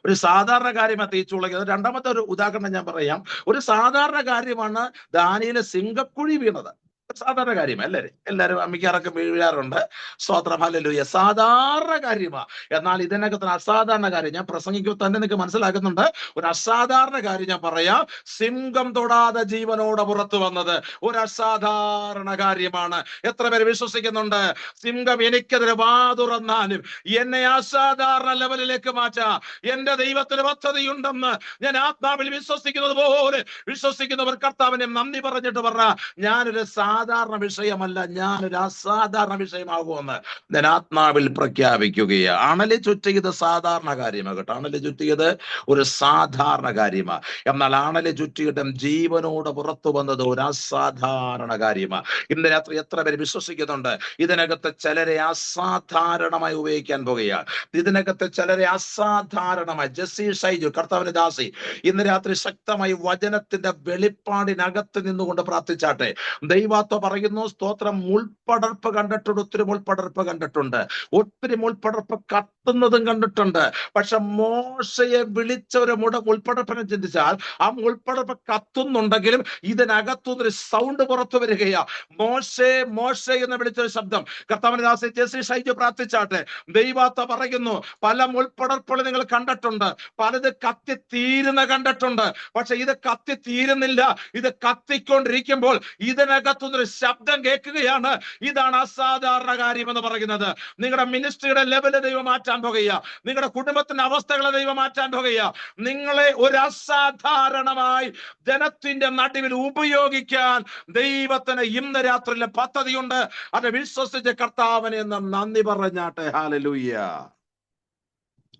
ഒരു സാധാരണ കാര്യമാണ് തീച്ചുളയ്ക്ക്. രണ്ടാമത്തെ ഒരു ഉദാഹരണം ഞാൻ പറയാം. ഒരു സാധാരണ കാര്യമാണ് ദാനിയേൽ സിംഹക്കുഴി വീണത്. സാധാരണ കാര്യമാ. എല്ലാവരും മിക്കവാറൊക്കെ വീഴാറുണ്ട്. സ്തോത്രം. ഹല്ലേലൂയ. സാധാരണ കാര്യമാ. എന്നാൽ ഇതിനകത്ത് അസാധാരണ കാര്യം ഞാൻ പ്രസംഗിക്കുമ്പോൾ തന്നെ നിങ്ങൾക്ക് മനസ്സിലാക്കുന്നുണ്ട്. ഒരു അസാധാരണ കാര്യം ഞാൻ പറയാം. സിംഹം തൊടാതെ ജീവനോടെ പുറത്തു വന്നത് ഒരു അസാധാരണ കാര്യമാണ്. എത്ര പേര് വിശ്വസിക്കുന്നുണ്ട്? സിംഹം എനിക്കെതിരെ വാ തുറന്നാലും എന്നെ അസാധാരണ ലെവലിലേക്ക് മാറ്റാ എന്റെ ദൈവത്തിന് പദ്ധതിയുണ്ടെന്ന് ഞാൻ ആത്മാവിൽ വിശ്വസിക്കുന്നത് പോലെ വിശ്വസിക്കുന്നവർ കർത്താവിനെ നന്ദി പറഞ്ഞിട്ട് പറ, ഞാനൊരു സാധാരണ വിഷയമല്ല, ഞാനൊരു അസാധാരണ വിഷയമാകുമെന്ന് ഞാൻ ആത്മാവിൽ പ്രഖ്യാപിക്കുകയാണ്. അണലി ചുറ്റിയത് സാധാരണ കാര്യമാണ് കേട്ടോ. അണലി ചുറ്റിയത് ഒരു സാധാരണ കാര്യമാണ്. എന്നാൽ അണലി ചുറ്റിയിട്ടും ജീവനോട് പുറത്തു വന്നത് ഒരു അസാധാരണ കാര്യമാണ്. ഇന്ന് രാത്രി എത്ര പേര് വിശ്വസിക്കുന്നുണ്ട്? ഇതിനകത്ത് ചിലരെ അസാധാരണമായി ഉപയോഗിക്കാൻ പോകുകയാണ്. ഇതിനകത്ത് ചിലരെ അസാധാരണമായി. ജെസ്സി ഷൈജു, കർത്താവിന്റെ ദാസി, ഇന്ന് രാത്രി ശക്തമായി വചനത്തിന്റെ വെളിപ്പാടിനകത്ത് നിന്നുകൊണ്ട് പ്രാർത്ഥിച്ചാട്ടെ. ദൈവാത്മ പറയുന്നു, സ്തോത്രം. മുൾപടർപ്പ് കണ്ടിട്ടുണ്ട്, ഒത്തിരി മുൾപടർപ്പ് കണ്ടിട്ടുണ്ട്, ഒത്തിരി മുൾപടർപ്പ് കത്തുന്നതും കണ്ടിട്ടുണ്ട്. പക്ഷെ മോശയെ വിളിച്ച ഒരു മുൾപടർപ്പിനെ ചിന്തിച്ചാൽ ആ മുൾപടർപ്പ് കത്തുന്നുണ്ടെങ്കിലും ഇതിനകത്തുനിന്നൊരു സൗണ്ട് പുറത്തു വരികയാ. മോശേ മോശേ എന്ന് വിളിച്ചൊരു ശബ്ദം. കർത്താവിന്റെ ദാസൻ ജെസ്സി ഷൈജു പ്രാർത്ഥിച്ചാട്ടെ. ദൈവാത്മ പറയുന്നു, പല മുൾപടർപ്പുകൾ നിങ്ങൾ കണ്ടിട്ടുണ്ട്, പലത് കത്തി തീരുന്ന കണ്ടിട്ടുണ്ട്. പക്ഷെ ഇത് കത്തി തീരുന്നില്ല, ഇത് കത്തിക്കൊണ്ടിരിക്കുമ്പോൾ ഇതിനകത്തുനിന്നൊരു ശബ്ദം കേൾക്കുകയാണ്. ഇതാണ് അസാധാരണ കാര്യം എന്ന് പറയുന്നത്. നിങ്ങളുടെ മിനിസ്ട്രിയുടെ ലെവല് ദൈവം മാറ്റാൻ പോകുക. നിങ്ങളുടെ കുടുംബത്തിന്റെ അവസ്ഥകളെ ദൈവം മാറ്റാൻ പോകുക. നിങ്ങളെ ഒരു അസാധാരണമായി ജനത്തിന്റെ നടുവിൽ ഉപയോഗിക്കാൻ ദൈവത്തിന് ഇന്ന് രാത്രിയിലെ പദ്ധതിയുണ്ട്. അത് വിശ്വസിച്ച് കർത്താവിനെ നന്ദി പറഞ്ഞാട്ടെ. ഹല്ലേലൂയ.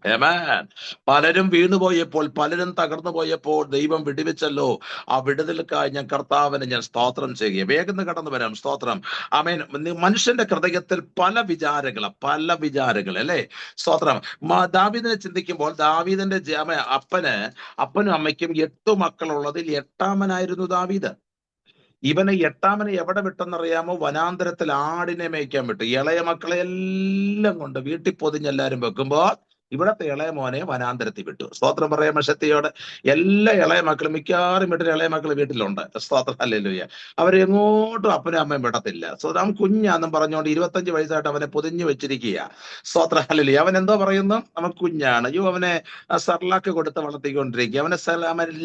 ആമേൻ. പലരും വീണുപോയപ്പോൾ, പലരും തകർന്നു പോയപ്പോൾ ദൈവം വിടുവിച്ചല്ലോ. ആ വിടുതലുക്കായി ഞാൻ കർത്താവിനെ സ്തോത്രം ചെയ്യുക. വേഗം കടന്നു വരാം. സ്തോത്രം. ആമേൻ. മനുഷ്യന്റെ ഹൃദയത്തിൽ പല വിചാരങ്ങൾ അല്ലേ? സ്തോത്രം. ദാവീദിനെ ചിന്തിക്കുമ്പോൾ ദാവീദിന്റെ അപ്പനും അമ്മയ്ക്കും 8 മക്കളുള്ളതിൽ 8ാമനായിരുന്നു ദാവീദ്. ഇവനെ 8ാമനെ എവിടെ വിട്ടെന്നറിയാമോ? വനാന്തരത്തിൽ ആടിനെ മേയ്ക്കാൻ വിട്ടു. ഇളയ മക്കളെ എല്ലാം കൊണ്ട് വീട്ടിൽ പൊതിഞ്ഞെല്ലാരും വെക്കുമ്പോൾ ഇവിടത്തെ ഇളയ മോനെ വനാന്തരത്തിൽ വിട്ടു. സ്തോത്രം പറയാമോ ശക്തിയോടെ? എല്ലാ ഇളയ മക്കളും, മിക്കവാറും വീട്ടിൽ ഇളയ മക്കൾ വീട്ടിലുണ്ട്. സ്തോത്രം. ഹല്ലേലൂയ. അവരെങ്ങോട്ടും അപ്പനും അമ്മയും വിടത്തില്ല. അവൻ കുഞ്ഞാന്നും പറഞ്ഞുകൊണ്ട് 25 വയസ്സായിട്ട് അവനെ പൊതിഞ്ഞു വെച്ചിരിക്കുക. സ്തോത്രം. ഹല്ലേലൂയ. അവൻ എന്തോ പറയുന്നു? അവൻ കുഞ്ഞാണ്. അവനെ സർലാക്ക് കൊടുത്ത് വളർത്തിക്കൊണ്ടിരിക്കുക. അവൻ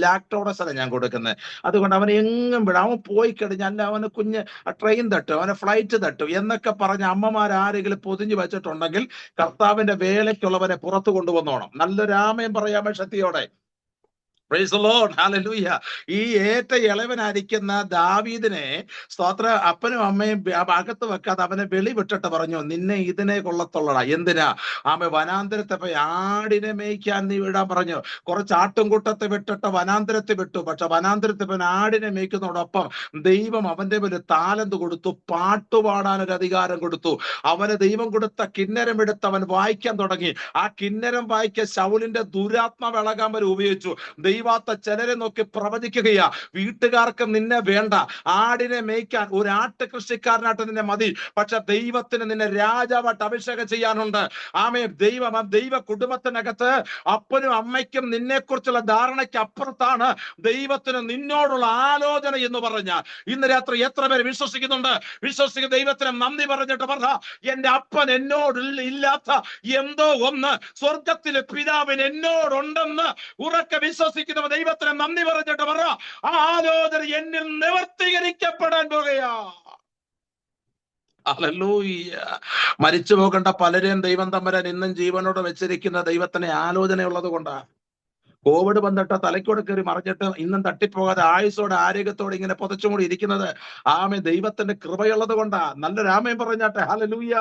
ലാക്ടോഡസ് ഞാൻ കൊടുക്കുന്നത്. അതുകൊണ്ട് അവനെ എങ്ങും വിടാം. അവൻ പോയി കഴിഞ്ഞാൽ അവന് കുഞ്ഞ് ട്രെയിൻ തട്ടും, അവനെ ഫ്ലൈറ്റ് തട്ടും എന്നൊക്കെ പറഞ്ഞ അമ്മമാരാരെങ്കിലും പൊതിഞ്ഞു വെച്ചിട്ടുണ്ടെങ്കിൽ കർത്താവിന്റെ വേലയ്ക്കുള്ളവരെ പുറത്തു കൊണ്ടുവന്നോണം. നല്ലൊരു ആമേൻ പറയാമോ ശക്തിയോടെ? Praise the Lord. Hallelujah. ഈ ഏറ്റ ഇളവനായിരിക്കുന്ന ദാവീദിനെ സ്തോത്ര അപ്പനും അമ്മയും അകത്ത് വെക്കാതെ അവനെ വെളി വിട്ടിട്ട് പറഞ്ഞു, നിന്നെ ഇതിനെ കൊള്ളത്തുള്ളടാ. എന്തിനാ? വനാന്തരത്തെ പോയി ആടിനെ മേയ്ക്കാൻ നീ വിടാൻ പറഞ്ഞു. കുറച്ച് ആട്ടുംകൂട്ടത്തെ വിട്ടിട്ട് വനാന്തരത്തെ വിട്ടു. പക്ഷെ വനാന്തരത്തെ പോയി ആടിനെ മേയ്ക്കുന്നതോടൊപ്പം ദൈവം അവന്റെ ഒരു താലന്ത് കൊടുത്തു, പാട്ടുപാടാൻ ഒരു അധികാരം കൊടുത്തു. അവന് ദൈവം കൊടുത്ത കിന്നരം എടുത്ത് അവൻ വായിക്കാൻ തുടങ്ങി. ആ കിന്നരം വായിക്കാൻ ശൗലിന്റെ ദുരാത്മാവ് ഇളകാൻ വരെ ഉപയോഗിച്ചു. ദൈവാത്ത ചിലരെ നോക്കി പ്രവചിക്കുകയാ, വീട്ടുകാർക്ക് നിന്നെ വേണ്ട, ആടിനെ മേയ്ക്കാൻ ഒരു ആട്ട് കൃഷിക്കാരനായിട്ട് നിന്നെ മതി, പക്ഷെ ദൈവത്തിന് നിന്നെ രാജാവായിട്ട് അഭിഷേകം ചെയ്യാനുണ്ട്. ദൈവ കുടുംബത്തിനകത്ത് അപ്പനും അമ്മയ്ക്കും നിന്നെ കുറിച്ചുള്ള ധാരണയ്ക്ക് അപ്പുറത്താണ് ദൈവത്തിന് നിന്നോടുള്ള ആലോചന എന്ന് പറഞ്ഞാൽ. ഇന്ന് രാത്രി എത്ര പേര് വിശ്വസിക്കുന്നുണ്ട്? വിശ്വസിക്കുന്ന ദൈവത്തിന് നന്ദി പറഞ്ഞിട്ട് പറഞ്ഞ, എന്റെ അപ്പൻ എന്നോട് ഇല്ലാത്ത എന്തോ ഒന്ന് സ്വർഗത്തിലെ പിതാവിന് എന്നോടുണ്ടെന്ന് ഉറക്കെ വിശ്വസിക്കുന്ന ദൈവത്തിന് നന്ദി പറഞ്ഞിട്ട് പറ, ആ ആലോചന എന്നിൽ നിവർത്തീകരിക്കപ്പെടാൻ പോകുകയാ. ഹല്ലേലൂയ. മരിച്ചു പോകേണ്ട പലരെയും ദൈവം തമ്പുരാൻ ഇന്നും ജീവനോട് വെച്ചിരിക്കുന്ന ദൈവത്തിന് ആലോചനയുള്ളത് കൊണ്ടാണ്. കോവിഡ് വന്നിട്ട് തലയ്ക്കോട് കയറി മറിഞ്ഞിട്ട് ഇന്നും തട്ടിപ്പോകാതെ ആയുസോടെ ആരോഗ്യത്തോടെ ഇങ്ങനെ പുതച്ചുകൂടി ഇരിക്കുന്നത് ദൈവത്തിന്റെ കൃപയുള്ളത് കൊണ്ടാ. നല്ലൊരു ആമേൻ പറഞ്ഞാട്ടെ. ഹല്ലേലൂയ.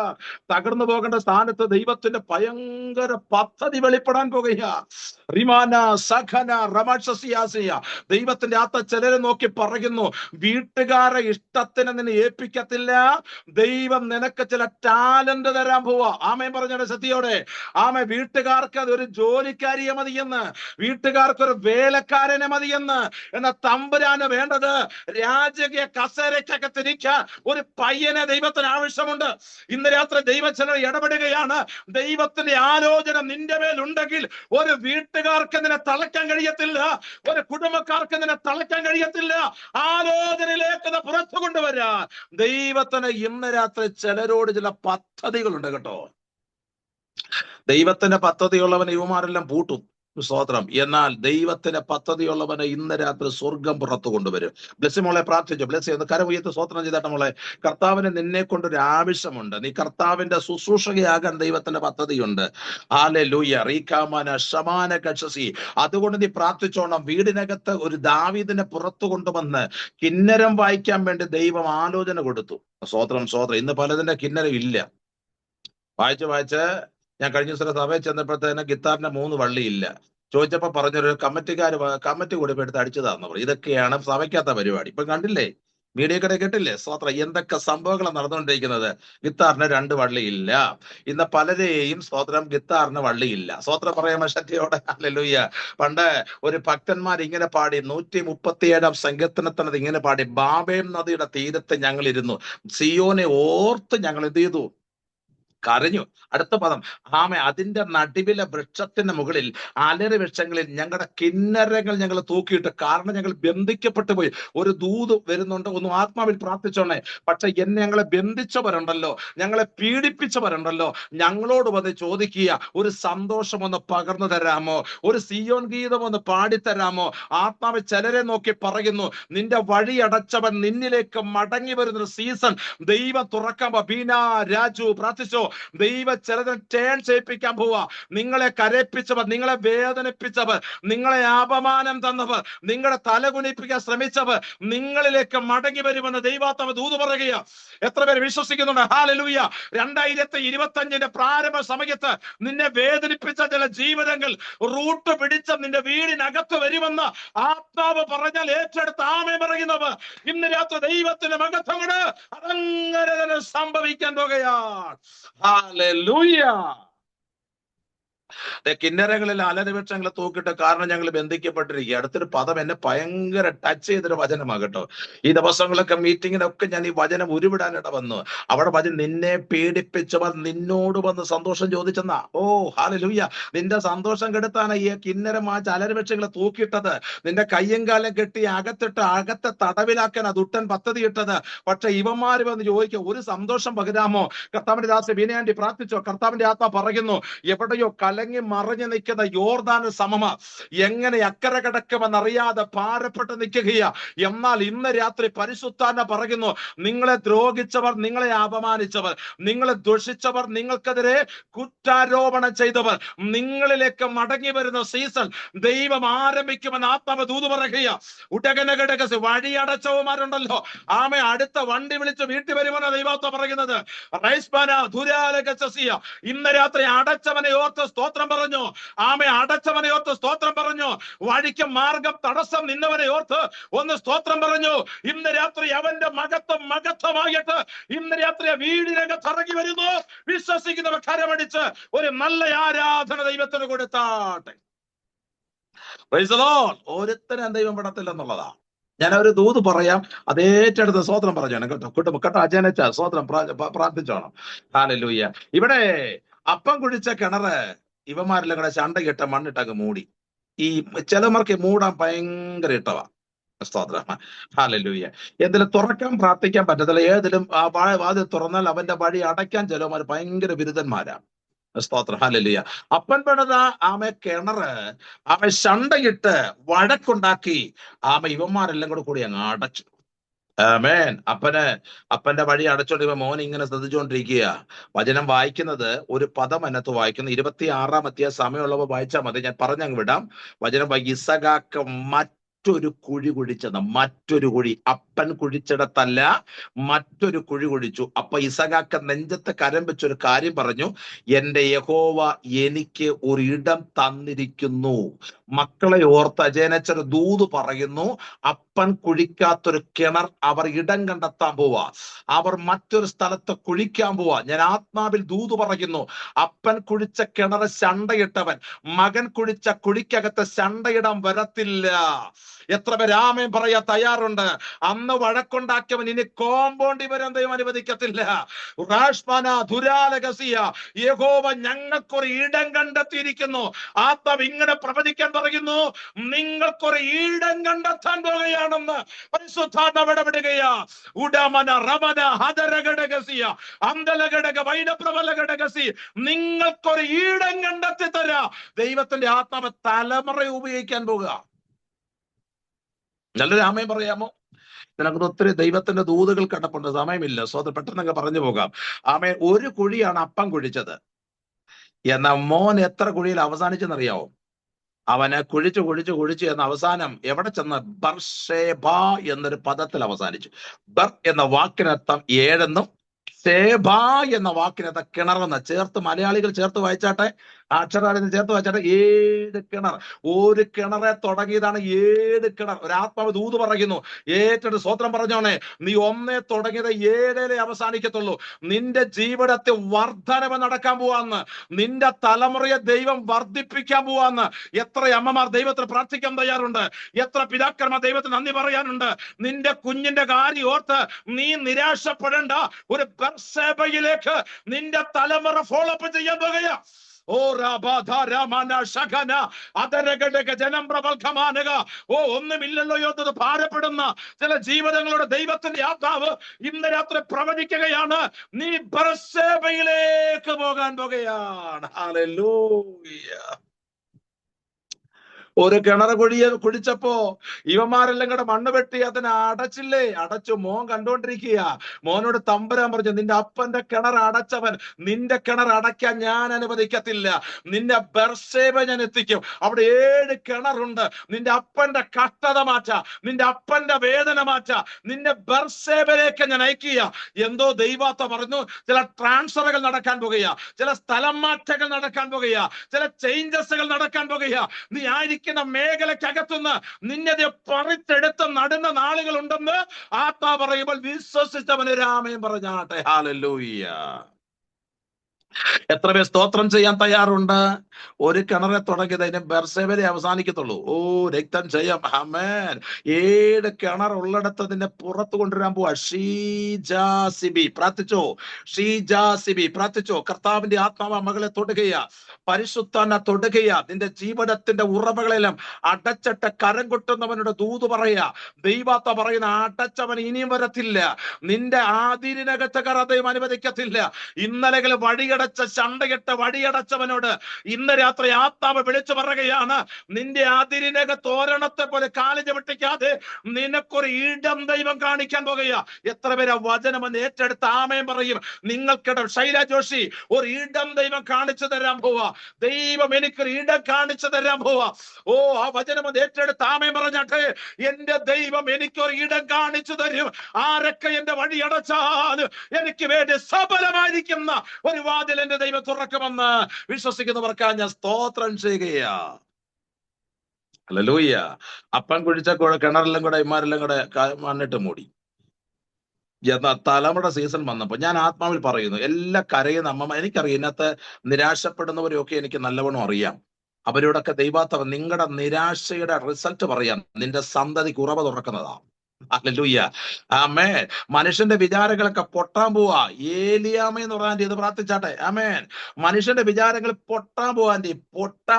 തകർന്നു പോകേണ്ട സ്ഥാനത്ത് ദൈവത്തിന്റെ ഭയങ്കര പദ്ധതി വെളിപ്പെടാൻ പോകുക. റിമാന സഖന റമക്ഷസിയാസിയ. ദൈവത്തിന്റെ ആത്ത ചിലരെ നോക്കി പറയുന്നു, വീട്ടുകാരെ ഇഷ്ടത്തിന് നിന്നെ ഏൽപ്പിക്കത്തില്ല, ദൈവം നിനക്ക് ചില ടാലന്റ് തരാൻ പോവാ. ആമേൻ പറഞ്ഞാട്ടെ സത്യയോടെ. വീട്ടുകാർക്ക് അതൊരു ജോലിക്കാരിയെ മതിയെന്ന്, വീട്ടുകാർക്കൊരു വേലക്കാരനെ മതിയെന്ന്. എന്ന തമ്പുരാന് വേണ്ടത് രാജകീയ കസേരയ്ക്കൊക്കെ തിരിക്കാൻ ഒരു പയ്യനെ ദൈവത്തിന് ആവശ്യമുണ്ട്. ഇന്ന് രാത്രി ദൈവചനർ ഇടപെടുകയാണ്. ദൈവത്തിന്റെ ആലോചന നിന്റെ മേലുണ്ടെങ്കിൽ ഒരു വീട്ടുകാർക്ക് നിന്നെ തളയ്ക്കാൻ കഴിയത്തില്ല, ഒരു കുടുംബക്കാർക്ക് നിന്നെ തളയ്ക്കാൻ കഴിയത്തില്ല. ആലോചനയിലേക്ക് പുറത്തു കൊണ്ടുവരാൻ ദൈവത്തിന് ഇന്ന് രാത്രി ചിലരോട് ചില പദ്ധതികളുണ്ട് കേട്ടോ. ദൈവത്തിന്റെ പദ്ധതിയുള്ളവനെ യുവമാരെല്ലാം പൂട്ടും, സ്തോത്രം. എന്നാൽ ദൈവത്തിന്റെ പദ്ധതിയുള്ളവനെ ഇന്ന് രാത്രി സ്വർഗം പുറത്തു കൊണ്ടുവരും. ബ്ലെസ്സി മോളെ പ്രാർത്ഥിച്ചു. ബ്ലെസ്സി ഒന്ന് കരമുയർത്തി സ്തോത്രം ചെയ്തേട്ട മോളെ. കർത്താവിന് നിന്നെ കൊണ്ടൊരു ആവശ്യമുണ്ട്. നീ കർത്താവിന്റെ ശുശ്രൂഷകയാകാൻ ദൈവത്തിന്റെ പദ്ധതിയുണ്ട്. ഹല്ലേലൂയ. റീകാമന ശമാന കക്ഷസി. അതുകൊണ്ട് നീ പ്രാർത്ഥിച്ചോണം. വീടിനകത്ത് ഒരു ദാവീദിനെ പുറത്തു കൊണ്ടുവന്ന് കിന്നരം വായിക്കാൻ വേണ്ടി ദൈവം ആലോചന കൊടുത്തു. സ്തോത്രം സ്തോത്രം. ഇന്ന് പലതിന്റെ കിന്നരം ഇല്ല. വായിച്ച് ഞാൻ കഴിഞ്ഞ ദിവസം സഭയിൽ ചെന്നപ്പോഴത്തേന് ഗിത്താറിന്റെ 3 വള്ളിയില്ല. ചോദിച്ചപ്പോ പറഞ്ഞൊരു കമ്മിറ്റി കൂടി എടുത്ത് അടിച്ചതാന്ന് പറയും. ഇതൊക്കെയാണ് സഭയ്ക്കാത്ത പരിപാടി. ഇപ്പൊ കണ്ടില്ലേ, മീഡിയക്കടെ കേട്ടില്ലേ സ്തോത്രം, എന്തൊക്കെ സംഭവങ്ങളാണ് നടന്നുകൊണ്ടിരിക്കുന്നത്. ഗിത്താറിന് 2 വള്ളിയില്ല. ഇന്ന് പലരെയും സ്തോത്രം ഗിത്താറിന് വള്ളിയില്ല. സ്തോത്രം പറയാൻ ശക്തിയോടെ. ഹല്ലേലൂയ. പണ്ട് ഒരു ഭക്തന്മാർ ഇങ്ങനെ പാടി, 137 സങ്കീർത്തനത്തിനത് ഇങ്ങനെ പാടി, ബാബേൽ നദിയുടെ തീരത്ത് ഞങ്ങൾ ഇരുന്നു, സിയോനെ ഓർത്ത് ഞങ്ങൾ എന്ത് ചെയ്തു? കരഞ്ഞു. അടുത്ത പദം, അതിന്റെ നടുവിലെ വൃക്ഷത്തിന്റെ മുകളിൽ അലറി വൃക്ഷങ്ങളിൽ ഞങ്ങളുടെ കിന്നരങ്ങൾ ഞങ്ങൾ തൂക്കിയിട്ട്, കാരണം ഞങ്ങൾ ബന്ധിക്കപ്പെട്ടു പോയി. ഒരു ദൂത് വരുന്നുണ്ട്, ഒന്നും ആത്മാവിൽ പ്രാർത്ഥിച്ചോണേ. പക്ഷെ ഞങ്ങളെ ബന്ധിച്ചവരുണ്ടല്ലോ, ഞങ്ങളെ പീഡിപ്പിച്ചവരുണ്ടല്ലോ, ഞങ്ങളോട് വന്ന് ചോദിക്കുക, ഒരു സന്തോഷം ഒന്ന് പകർന്നു തരാമോ, ഒരു സിയോൻ ഗീതം ഒന്ന് പാടിത്തരാമോ? ആത്മാവ് ചിലരെ നോക്കി പറയുന്നു, നിന്റെ വഴി അടച്ചവൻ നിന്നിലേക്ക് മടങ്ങി വരുന്നൊരു സീസൺ ദൈവം തുറക്കാൻ. ബീന രാജു പ്രാർത്ഥിച്ചോ. ദൈവ ചിലതിനെ ടേൺ ചെയ്യിപ്പിക്കാൻ പോവാ. നിങ്ങളെ കരയിപ്പിച്ചവർ, നിങ്ങളെ വേദനിപ്പിച്ചവർ, നിങ്ങളെ അപമാനം തന്നവർ, നിങ്ങളെ തലകുനിപ്പിക്കാൻ ശ്രമിച്ചവർ നിങ്ങളിലേക്ക് മടങ്ങി വരുമെന്ന് ദൈവാത്മാവ് ദൂത് പറയുക. എത്ര പേര് വിശ്വസിക്കുന്നുണ്ട്? ഹല്ലേലൂയ. 2025 പ്രാരംഭ സമയത്ത് നിന്നെ വേദനിപ്പിച്ച ചില ജീവിതങ്ങൾ റൂട്ട് പിടിച്ച നിന്റെ വീടിനകത്ത് വരുമെന്ന് ആത്മാവ് പറഞ്ഞാൽ ഏറ്റെടുത്ത് ആമേൻ പറയുന്നവർ ഇന്ന് രാത്രി ദൈവത്തിന്റെ മഹത്വമാണ്. അതങ്ങനെ തന്നെ സംഭവിക്കാൻ പോകുകയാണ്. ഹല്ലേലൂയ. കിന്നരങ്ങളിൽ അലരവൃക്ഷങ്ങളെ തൂക്കിട്ട്, കാരണം ഞങ്ങൾ ബന്ധിക്കപ്പെട്ടിരിക്കുക. അടുത്തൊരു പദം എന്നെ ഭയങ്കര ടച്ച് ചെയ്തൊരു വചനമാകട്ടോ. ഈ ദിവസങ്ങളൊക്കെ മീറ്റിങ്ങിനൊക്കെ ഞാൻ ഈ വചനം ഉരുവിടാനിട വന്നു. അവിടെ വചനം, നിന്നെ പീഡിപ്പിച്ചവർ നിന്നോട് വന്ന് സന്തോഷം ചോദിച്ചെന്നാ. ഓ ഹല്ലേലൂയ. നിന്റെ സന്തോഷം കെടുത്താണ് ഈ കിന്നരം ആ അലരവൃക്ഷങ്ങളെ തൂക്കിയിട്ടത്. നിന്റെ കയ്യും കാലം കെട്ടി അകത്തെ തടവിലാക്കാൻ ദുഷ്ടൻ പദ്ധതി ഇട്ടത്. പക്ഷെ ഇവന്മാര് വന്ന് ചോദിക്കുക, ഒരു സന്തോഷം പകരാമോ? കർത്താവിന്റെ ദാസ ബീനയാണ്ടി പ്രാർത്ഥിച്ചോ. കർത്താവിന്റെ ആത്മാ പറയുന്നു, എവിടെയോ കലങ്ങി മറിഞ്ഞു നിൽക്കുന്ന യോർദാന് സമമ എങ്ങനെ അക്കരെ കിടക്കുമെന്നറിയാതെ ഭാരപ്പെട്ട് നിൽക്കുകയാ. എന്നാൽ ഇന്ന് രാത്രി പരിശുദ്ധാത്മ പറയുന്നു, നിങ്ങളെ ദ്രോഹിച്ചവർ, നിങ്ങളെ അപമാനിച്ചവർ, നിങ്ങളെ ദുഷിച്ചവർ, നിങ്ങൾക്കെതിരെ കുറ്റാരോപണം ചെയ്തവർ, നിങ്ങളിലേക്ക് മടങ്ങി വരുന്ന സീസൺ ദൈവം ആരംഭിക്കുമെന്ന് ആത്മാവ് ദൂത് പറയുക. ഉടകനകടകസ് വഴി അടച്ചവന്മാരുണ്ടല്ലോ, ആമെ അടുത്ത വണ്ടി വിളിച്ച് വീട്ടിൽ വരുമെന്ന ദൈവത്വം പറയുന്നത്. ഇന്ന് രാത്രി അടച്ചവനെ ഓർത്ത് സ്തോത്രം പറഞ്ഞു. ആമെ അടച്ചവനെ ഓർത്ത് സ്തോത്രം പറഞ്ഞു. വഴിക്ക് മാർഗം തടസ്സം നിന്നവനെ ഓർത്ത് ഒന്ന് സ്തോത്രം പറഞ്ഞു. ഇന്ന് രാത്രി അവന്റെ മകത്വമായിട്ട് ഇന്ന് രാത്രി വീടിനകത്ത് ഇറങ്ങി വരുന്നു. വിശ്വസിക്കുന്നവർ കരമടിച്ച് ഒരു നല്ല ആരാധന ദൈവത്തിന് കൊടുത്താട്ടെ. ഒരുത്തരം ദൈവം പെടത്തില്ലെന്നുള്ളതാ. ഞാൻ ഒരു ദൂത് പറയാം, അതേറ്റടുത്ത് സ്വോത്രം പറഞ്ഞോണം കേട്ടോ. കേട്ടോ അജനച്ച സ്വോത്രം പ്രാർത്ഥിച്ചോണം. ഹല്ലേലൂയ. ഇവിടെ അപ്പം കുഴിച്ച കിണറ് ഇവന്മാരെല്ലാം കൂടെ ചണ്ടകിട്ട മണ്ണിട്ടങ്ങ് മൂടി. ഈ ചിലമാർക്ക് മൂടാൻ ഭയങ്കര ഇട്ടവാ. സ്തോത്രം. ഹല്ലേലൂയ. എന്തിലും തുറക്കാൻ പ്രാർത്ഥിക്കാൻ പറ്റത്തില്ല. ഏതിലും ആ വാതിൽ തുറന്നാൽ അവന്റെ വഴി അടയ്ക്കാൻ ചിലവന്മാർ ഭയങ്കര ബിരുദന്മാരാ. സ്തോത്രം. ഹല്ലേലൂയ. അപ്പൻ പണിത ആമെ കിണറ് ആമെ ശണ്ടയിട്ട് വഴക്കുണ്ടാക്കി ആമെ ഇവന്മാരെല്ലാം കൂടി അങ്ങ് അടച്ചു. ആമേൻ. അപ്പന്റെ വഴി അടച്ചോണ്ട് മോൻ ഇങ്ങനെ ശ്രദ്ധിച്ചുകൊണ്ടിരിക്കുക. വചനം വായിക്കുന്നത് ഒരു പദം അതിനകത്ത് വായിക്കുന്നു. 26-ാം അധ്യായം സമയമുള്ളവർ വായിച്ചാൽ മതി. ഞാൻ പറഞ്ഞങ്ങ് വിടാം. വചനം ഇസഹാക്ക് മറ്റൊരു കുഴി കുഴിച്ചത്. മറ്റൊരു കുഴി, അപ്പൻ കുഴിച്ചിടത്തല്ല, മറ്റൊരു കുഴി കുഴിച്ചു. അപ്പൊ ഇസഹാക്ക് നെഞ്ചത്ത് കരം വെച്ചൊരു കാര്യം പറഞ്ഞു, എന്റെ യഹോവ എനിക്ക് ഒരിടം തന്നിരിക്കുന്നു. മക്കളെ ഓർത്ത് അജയനച്ചർ ദൂത് പറയുന്നു, അപ്പൻ കുഴിക്കാത്തൊരു കിണർ അവർ ഇടം കണ്ടെത്താൻ പോവാ. അവർ മറ്റൊരു സ്ഥലത്ത് കുഴിക്കാൻ പോവാ. ഞാൻ ആത്മാവിൽ ദൂത് പറയുന്നു, അപ്പൻ കുഴിച്ച കിണറ് ശണ്ടയിട്ടവൻ മകൻ കുഴിച്ച കുഴിക്കകത്ത് ശണ്ടയിടാൻ വരത്തില്ല. എത്ര പേര് ആമേൻ പറയാ തയ്യാറുണ്ട്? അന്ന് വഴക്കുണ്ടാക്കിയവൻ ഇനി കോമ്പൗണ്ടിൽ വരാൻ ദൈവം അനുവദിക്കത്തില്ല. യഹോവ ഞങ്ങൾക്കൊരു ഇടം കണ്ടെത്തിയിരിക്കുന്നു. ആത്മാവ് ഇങ്ങനെ പ്രവചിക്കാൻ പറയുന്നു, നിങ്ങൾക്കൊരു ഇടം കണ്ടെത്താൻ പോകുകയാണെന്ന് പരിശുദ്ധാത്മാവ് ഇടപെടുകയാ. ഉടമന റമന ഹദരഘടകസിയ അന്തലഘടക വൈനപ്രബലഘടകസി, നിങ്ങൾക്കൊരു ഇടം കണ്ടെത്തി തരാ. ദൈവത്തിന്റെ ആത്മാവ് തലമുറ ഉപയോഗിക്കാൻ പോകുക. നല്ലൊരു ആമേൻ പറയാമോ? ഇതിനകത്ത് ഒത്തിരി ദൈവത്തിന്റെ ദൂതുകൾ കണ്ടപ്പുണ്ട്. സമയമില്ല, സ്വതന്ത്രം പെട്ടെന്നൊക്കെ പറഞ്ഞു പോകാം. ആമേൻ. ഒരു കുഴിയാണ് അപ്പം കുഴിച്ചത്. എന്നാ മോൻ എത്ര കുഴിയിൽ അവസാനിച്ചെന്നറിയാവോ? അവന് കുഴിച്ച് എന്ന അവസാനം എവിടെ ചെന്ന് ബർഷേബ എന്നൊരു പദത്തിൽ അവസാനിച്ചു. ബർ എന്ന വാക്കിനർത്ഥം ഏഴെന്നും സേബ എന്ന വാക്കിനർത്ഥം കിണറെന്ന്. ചേർത്ത് മലയാളികൾ ചേർത്ത് വായിച്ചാട്ടെ, അക്ഷരാലിന് ചേർത്ത് വായിച്ചാട്ടെ. 7 കിണർ. ഒരു കിണറെ തുടങ്ങിയതാണ് 7 കിണർ. ഒരാത്മാവ് ദൂത് പറയുന്നു, ഏറ്റൊരു സ്വത്രം പറഞ്ഞോണേ, നീ 1 തുടങ്ങിയത് 7 അവസാനിക്കത്തുള്ളൂ. നിന്റെ ജീവിതത്തിൽ വർധനവ് നടക്കാൻ പോവാന്ന്. നിന്റെ തലമുറയെ ദൈവം വർദ്ധിപ്പിക്കാൻ പോവാന്ന്. എത്ര അമ്മമാർ ദൈവത്തിന് പ്രാർത്ഥിക്കാൻ തയ്യാറുണ്ട്? എത്ര പിതാക്കന്മാർ ദൈവത്തിന് നന്ദി പറയാനുണ്ട്? നിന്റെ കുഞ്ഞിന്റെ കാര്യം ഓർത്ത് നീ നിരാശപ്പെടേണ്ട. ഒരു ബർസേബയിലേക്ക് നിന്റെ തലമുറ ഫോളോ അപ്പ് ചെയ്യാൻ പോകുകയാ. ഓ ജനം പ്രബൽഖമാനുക. ഓ ഒന്നുമില്ലല്ലോ യോത്തത് ഭാരപ്പെടുന്ന ചില ജീവിതങ്ങളുടെ ദൈവത്തിന്റെ ആത്മാവ് ഇന്ന് രാത്രി പ്രവചിക്കുകയാണ്, നീ ബർസേബയിലേക്ക് പോകാൻ പോകുകയാണ്. ഹല്ലേലൂയ. ഒരു കിണർ കുഴിച്ചപ്പോ ഇവന്മാരെല്ലാം കൂടെ മണ്ണ് വെട്ടി അതിനെ അടച്ചില്ലേ? അടച്ചു. മോൻ കണ്ടോണ്ടിരിക്കുക. മോനോട് തമ്പുരാൻ പറഞ്ഞു, നിന്റെ അപ്പന്റെ കിണർ അടച്ചവൻ നിന്റെ കിണർ അടയ്ക്കാൻ ഞാൻ അനുവദിക്കത്തില്ല. നിന്റെ ബർസേബ ഞാൻ എത്തിക്കും. അവിടെ 7 കിണറുണ്ട്. നിന്റെ അപ്പന്റെ കഷ്ടത മാറ്റ, നിന്റെ അപ്പന്റെ വേദന മാറ്റ, നിന്റെ ബർസേബയിലേക്ക് ഞാൻ അയക്കുക. എന്തോ ദൈവാത്ത പറഞ്ഞു. ചില ട്രാൻസ്ഫറുകൾ നടക്കാൻ പോകുക, ചില സ്ഥലം മാറ്റങ്ങൾ നടക്കാൻ പോകുക, ചില ചേഞ്ചസുകൾ നടക്കാൻ പോകുക. നീ ആയിരിക്കും മേഖലക്കകത്തുനിന്ന് നിന്നെ പറിച്ചെടുത്ത് നടുന്ന നാളുകൾ ഉണ്ടെന്ന് ആത്മാ പറയുമ്പോൾ വിശ്വസിച്ചവന് രാമയും പറഞ്ഞാട്ടെ. ഹല്ലേലൂയ. എത്ര പേർ സ്തോത്രം ചെയ്യാൻ തയ്യാറുണ്ട്? ഒരു കിണറെ തുടങ്ങിയത് അതിന് ബർസേബയിലെ അവസാനിക്കത്തുള്ളൂ. ഓ രക്തം ചെയ്യാം. ആമേൻ. 7 കിണർ ഉള്ളിടത്തതിന്റെ പുറത്ത് കൊണ്ടുവരാൻ പോവാ. ഷീജാസിബി പ്രാർത്ഥിച്ചോ, ഷീജാസിബി പ്രാർത്ഥിച്ചോ. കർത്താവിന്റെ ആത്മാവ് മകളെ തൊടുകയാ, പരിശുദ്ധാനെ തൊടുകയാ. നിന്റെ ജീവിതത്തിന്റെ ഉറവകളെല്ലാം അടച്ചിട്ട് കരം കൊട്ടുന്നവനോട് ദൂത് പറയാ. ദൈവാത്മ പറയുന്ന അടച്ചവൻ ഇനിയും വരത്തില്ല. നിന്റെ ആദിരിനകത്ത് കയറാൻ ദൈവം അനുവദിക്കത്തില്ല. ഇന്നലെകൾ വഴിയുടെ വഴിയടച്ച ചണ്ടകെട്ട വഴിയടച്ചവനോട് ഇന്ന് രാത്രി ആത്മാവ് വിളിച്ചു പറയുകയാണ്, നിന്റെ അതിരിനക തോരണത്തെ പോലെ കാല് ചവിട്ടിക്കാതെ നിനക്കൊരു ഇടം ദൈവം കാണിക്കാൻ പോകുക. എത്ര പേര് വചനം ഏറ്റെടുത്ത് ആമേൻ പറയും? നിങ്ങൾക്കിടം ശൈല ജോഷി ഒരു ഇടം ദൈവം കാണിച്ചു തരാൻ പോവാ. ദൈവം എനിക്കൊരു ഇടം കാണിച്ചു തരാൻ പോവാ. ഓ, ആ വചനം ഏറ്റെടുത്ത് ആമേൻ പറഞ്ഞാട്ടെ. എന്റെ ദൈവം എനിക്കൊരു ഇടം കാണിച്ചു തരും. ആരൊക്കെ എന്റെ വഴി അടച്ചാലും എനിക്ക് വേണ്ടി സഫലമായിരിക്കുന്ന ഒരു വാതിൽ എന്റെ ദൈവം തുറക്കുമെന്ന് വിശ്വസിക്കുന്നവർക്കാ ഞാൻ സ്തോത്രം ചെയ്യുകയാ. ഹല്ലേലൂയ. അപ്പം കുഴിച്ച കിണറെല്ലാം കൂടെ ഇമാരെല്ലാം കൂടെ മണ്ണിട്ട് മൂടി. എന്നാൽ തലമുറ സീസൺ വന്നപ്പോ ഞാൻ ആത്മാവിൽ പറയുന്നു, എല്ലാ കരയുന്ന അമ്മ, എനിക്കറിയാം ഇതിനകത്ത് നിരാശപ്പെടുന്നവരെയൊക്കെ എനിക്ക് നല്ലവണ്ണം അറിയാം. അവരോടൊക്കെ ദൈവാത്തവൻ നിങ്ങളുടെ നിരാശയുടെ റിസൾട്ട് പറയാം. നിന്റെ സന്തതി കുറവ് തുറക്കുന്നതാ. ഹല്ലേലൂയ. ആമേൻ. മനുഷ്യന്റെ വിചാരങ്ങളൊക്കെ പൊട്ടാൻ പോവാ. ഏലിയാമ എന്ന് പറഞ്ഞാൽ ഇത് പ്രാർത്ഥിച്ചാട്ടെ. ആമേൻ. മനുഷ്യന്റെ വിചാരങ്ങൾ പൊട്ടാൻ പോവാൻ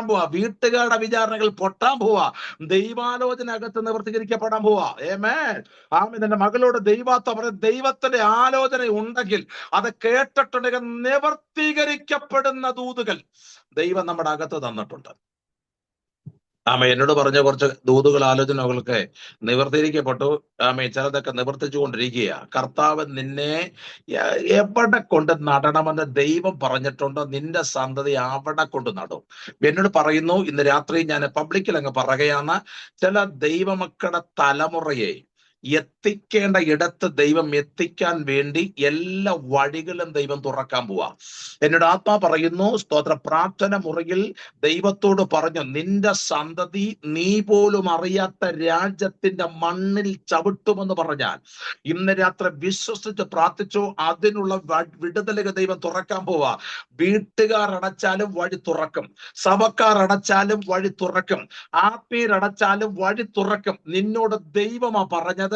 പോവാ. വീട്ടുകാരുടെ വിചാരണകൾ പൊട്ടാൻ പോവാ. ദൈവാലോചന അകത്ത് നിവർത്തീകരിക്കപ്പെടാൻ പോവാ. ആമേൻ. ആമേൻ. എന്റെ മകളോട് ദൈവത്തിന്റെ ആലോചന ഉണ്ടെങ്കിൽ അത് കേട്ടിട്ടുണ്ടെങ്കിൽ നിവർത്തീകരിക്കപ്പെടുന്ന ദൂതുകൾ ദൈവം നമ്മുടെ അകത്ത് തന്നിട്ടുണ്ട്. ആമേ. എന്നോട് പറഞ്ഞ കുറച്ച് ദൂതുകൾ ആലോചനകളൊക്കെ നിവർത്തിയിരിക്കപ്പെട്ടു. ആമേ. ചിലതൊക്കെ നിവർത്തിച്ചു കൊണ്ടിരിക്കുക. കർത്താവ് നിന്നെ എവിടെ കൊണ്ട് നടണമെന്ന് ദൈവം പറഞ്ഞിട്ടുണ്ടോ, നിന്റെ സന്തതി അവിടെ കൊണ്ട് നടും. എന്നോട് പറയുന്നു, ഇന്ന് രാത്രി ഞാൻ പബ്ലിക്കിൽ അങ്ങ് പറയുകയാണ്, ചില ദൈവമക്കളുടെ തലമുറയെ എത്തിക്കേണ്ട ഇടത്ത് ദൈവം എത്തിക്കാൻ വേണ്ടി എല്ലാ വഴികളും ദൈവം തുറക്കാൻ പോവാ. എന്നോട് ആത്മാ പറയുന്നു, സ്തോത്ര, പ്രാർത്ഥന മുറിയിൽ ദൈവത്തോട് പറഞ്ഞു, നിന്റെ സന്തതി നീ പോലും അറിയാത്ത രാജ്യത്തിന്റെ മണ്ണിൽ ചവിട്ടുമെന്ന് പറഞ്ഞാൽ ഇന്ന് രാത്രി വിശ്വസിച്ച് പ്രാർത്ഥിച്ചു. അതിനുള്ള വിടുതലുകൾ ദൈവം തുറക്കാൻ പോവാ. വീട്ടുകാർ അടച്ചാലും വഴി തുറക്കും, സഭക്കാർ അടച്ചാലും വഴി തുറക്കും, ആത്മീയരടച്ചാലും വഴി തുറക്കും. നിന്നോട് ദൈവമാ പറഞ്ഞത്.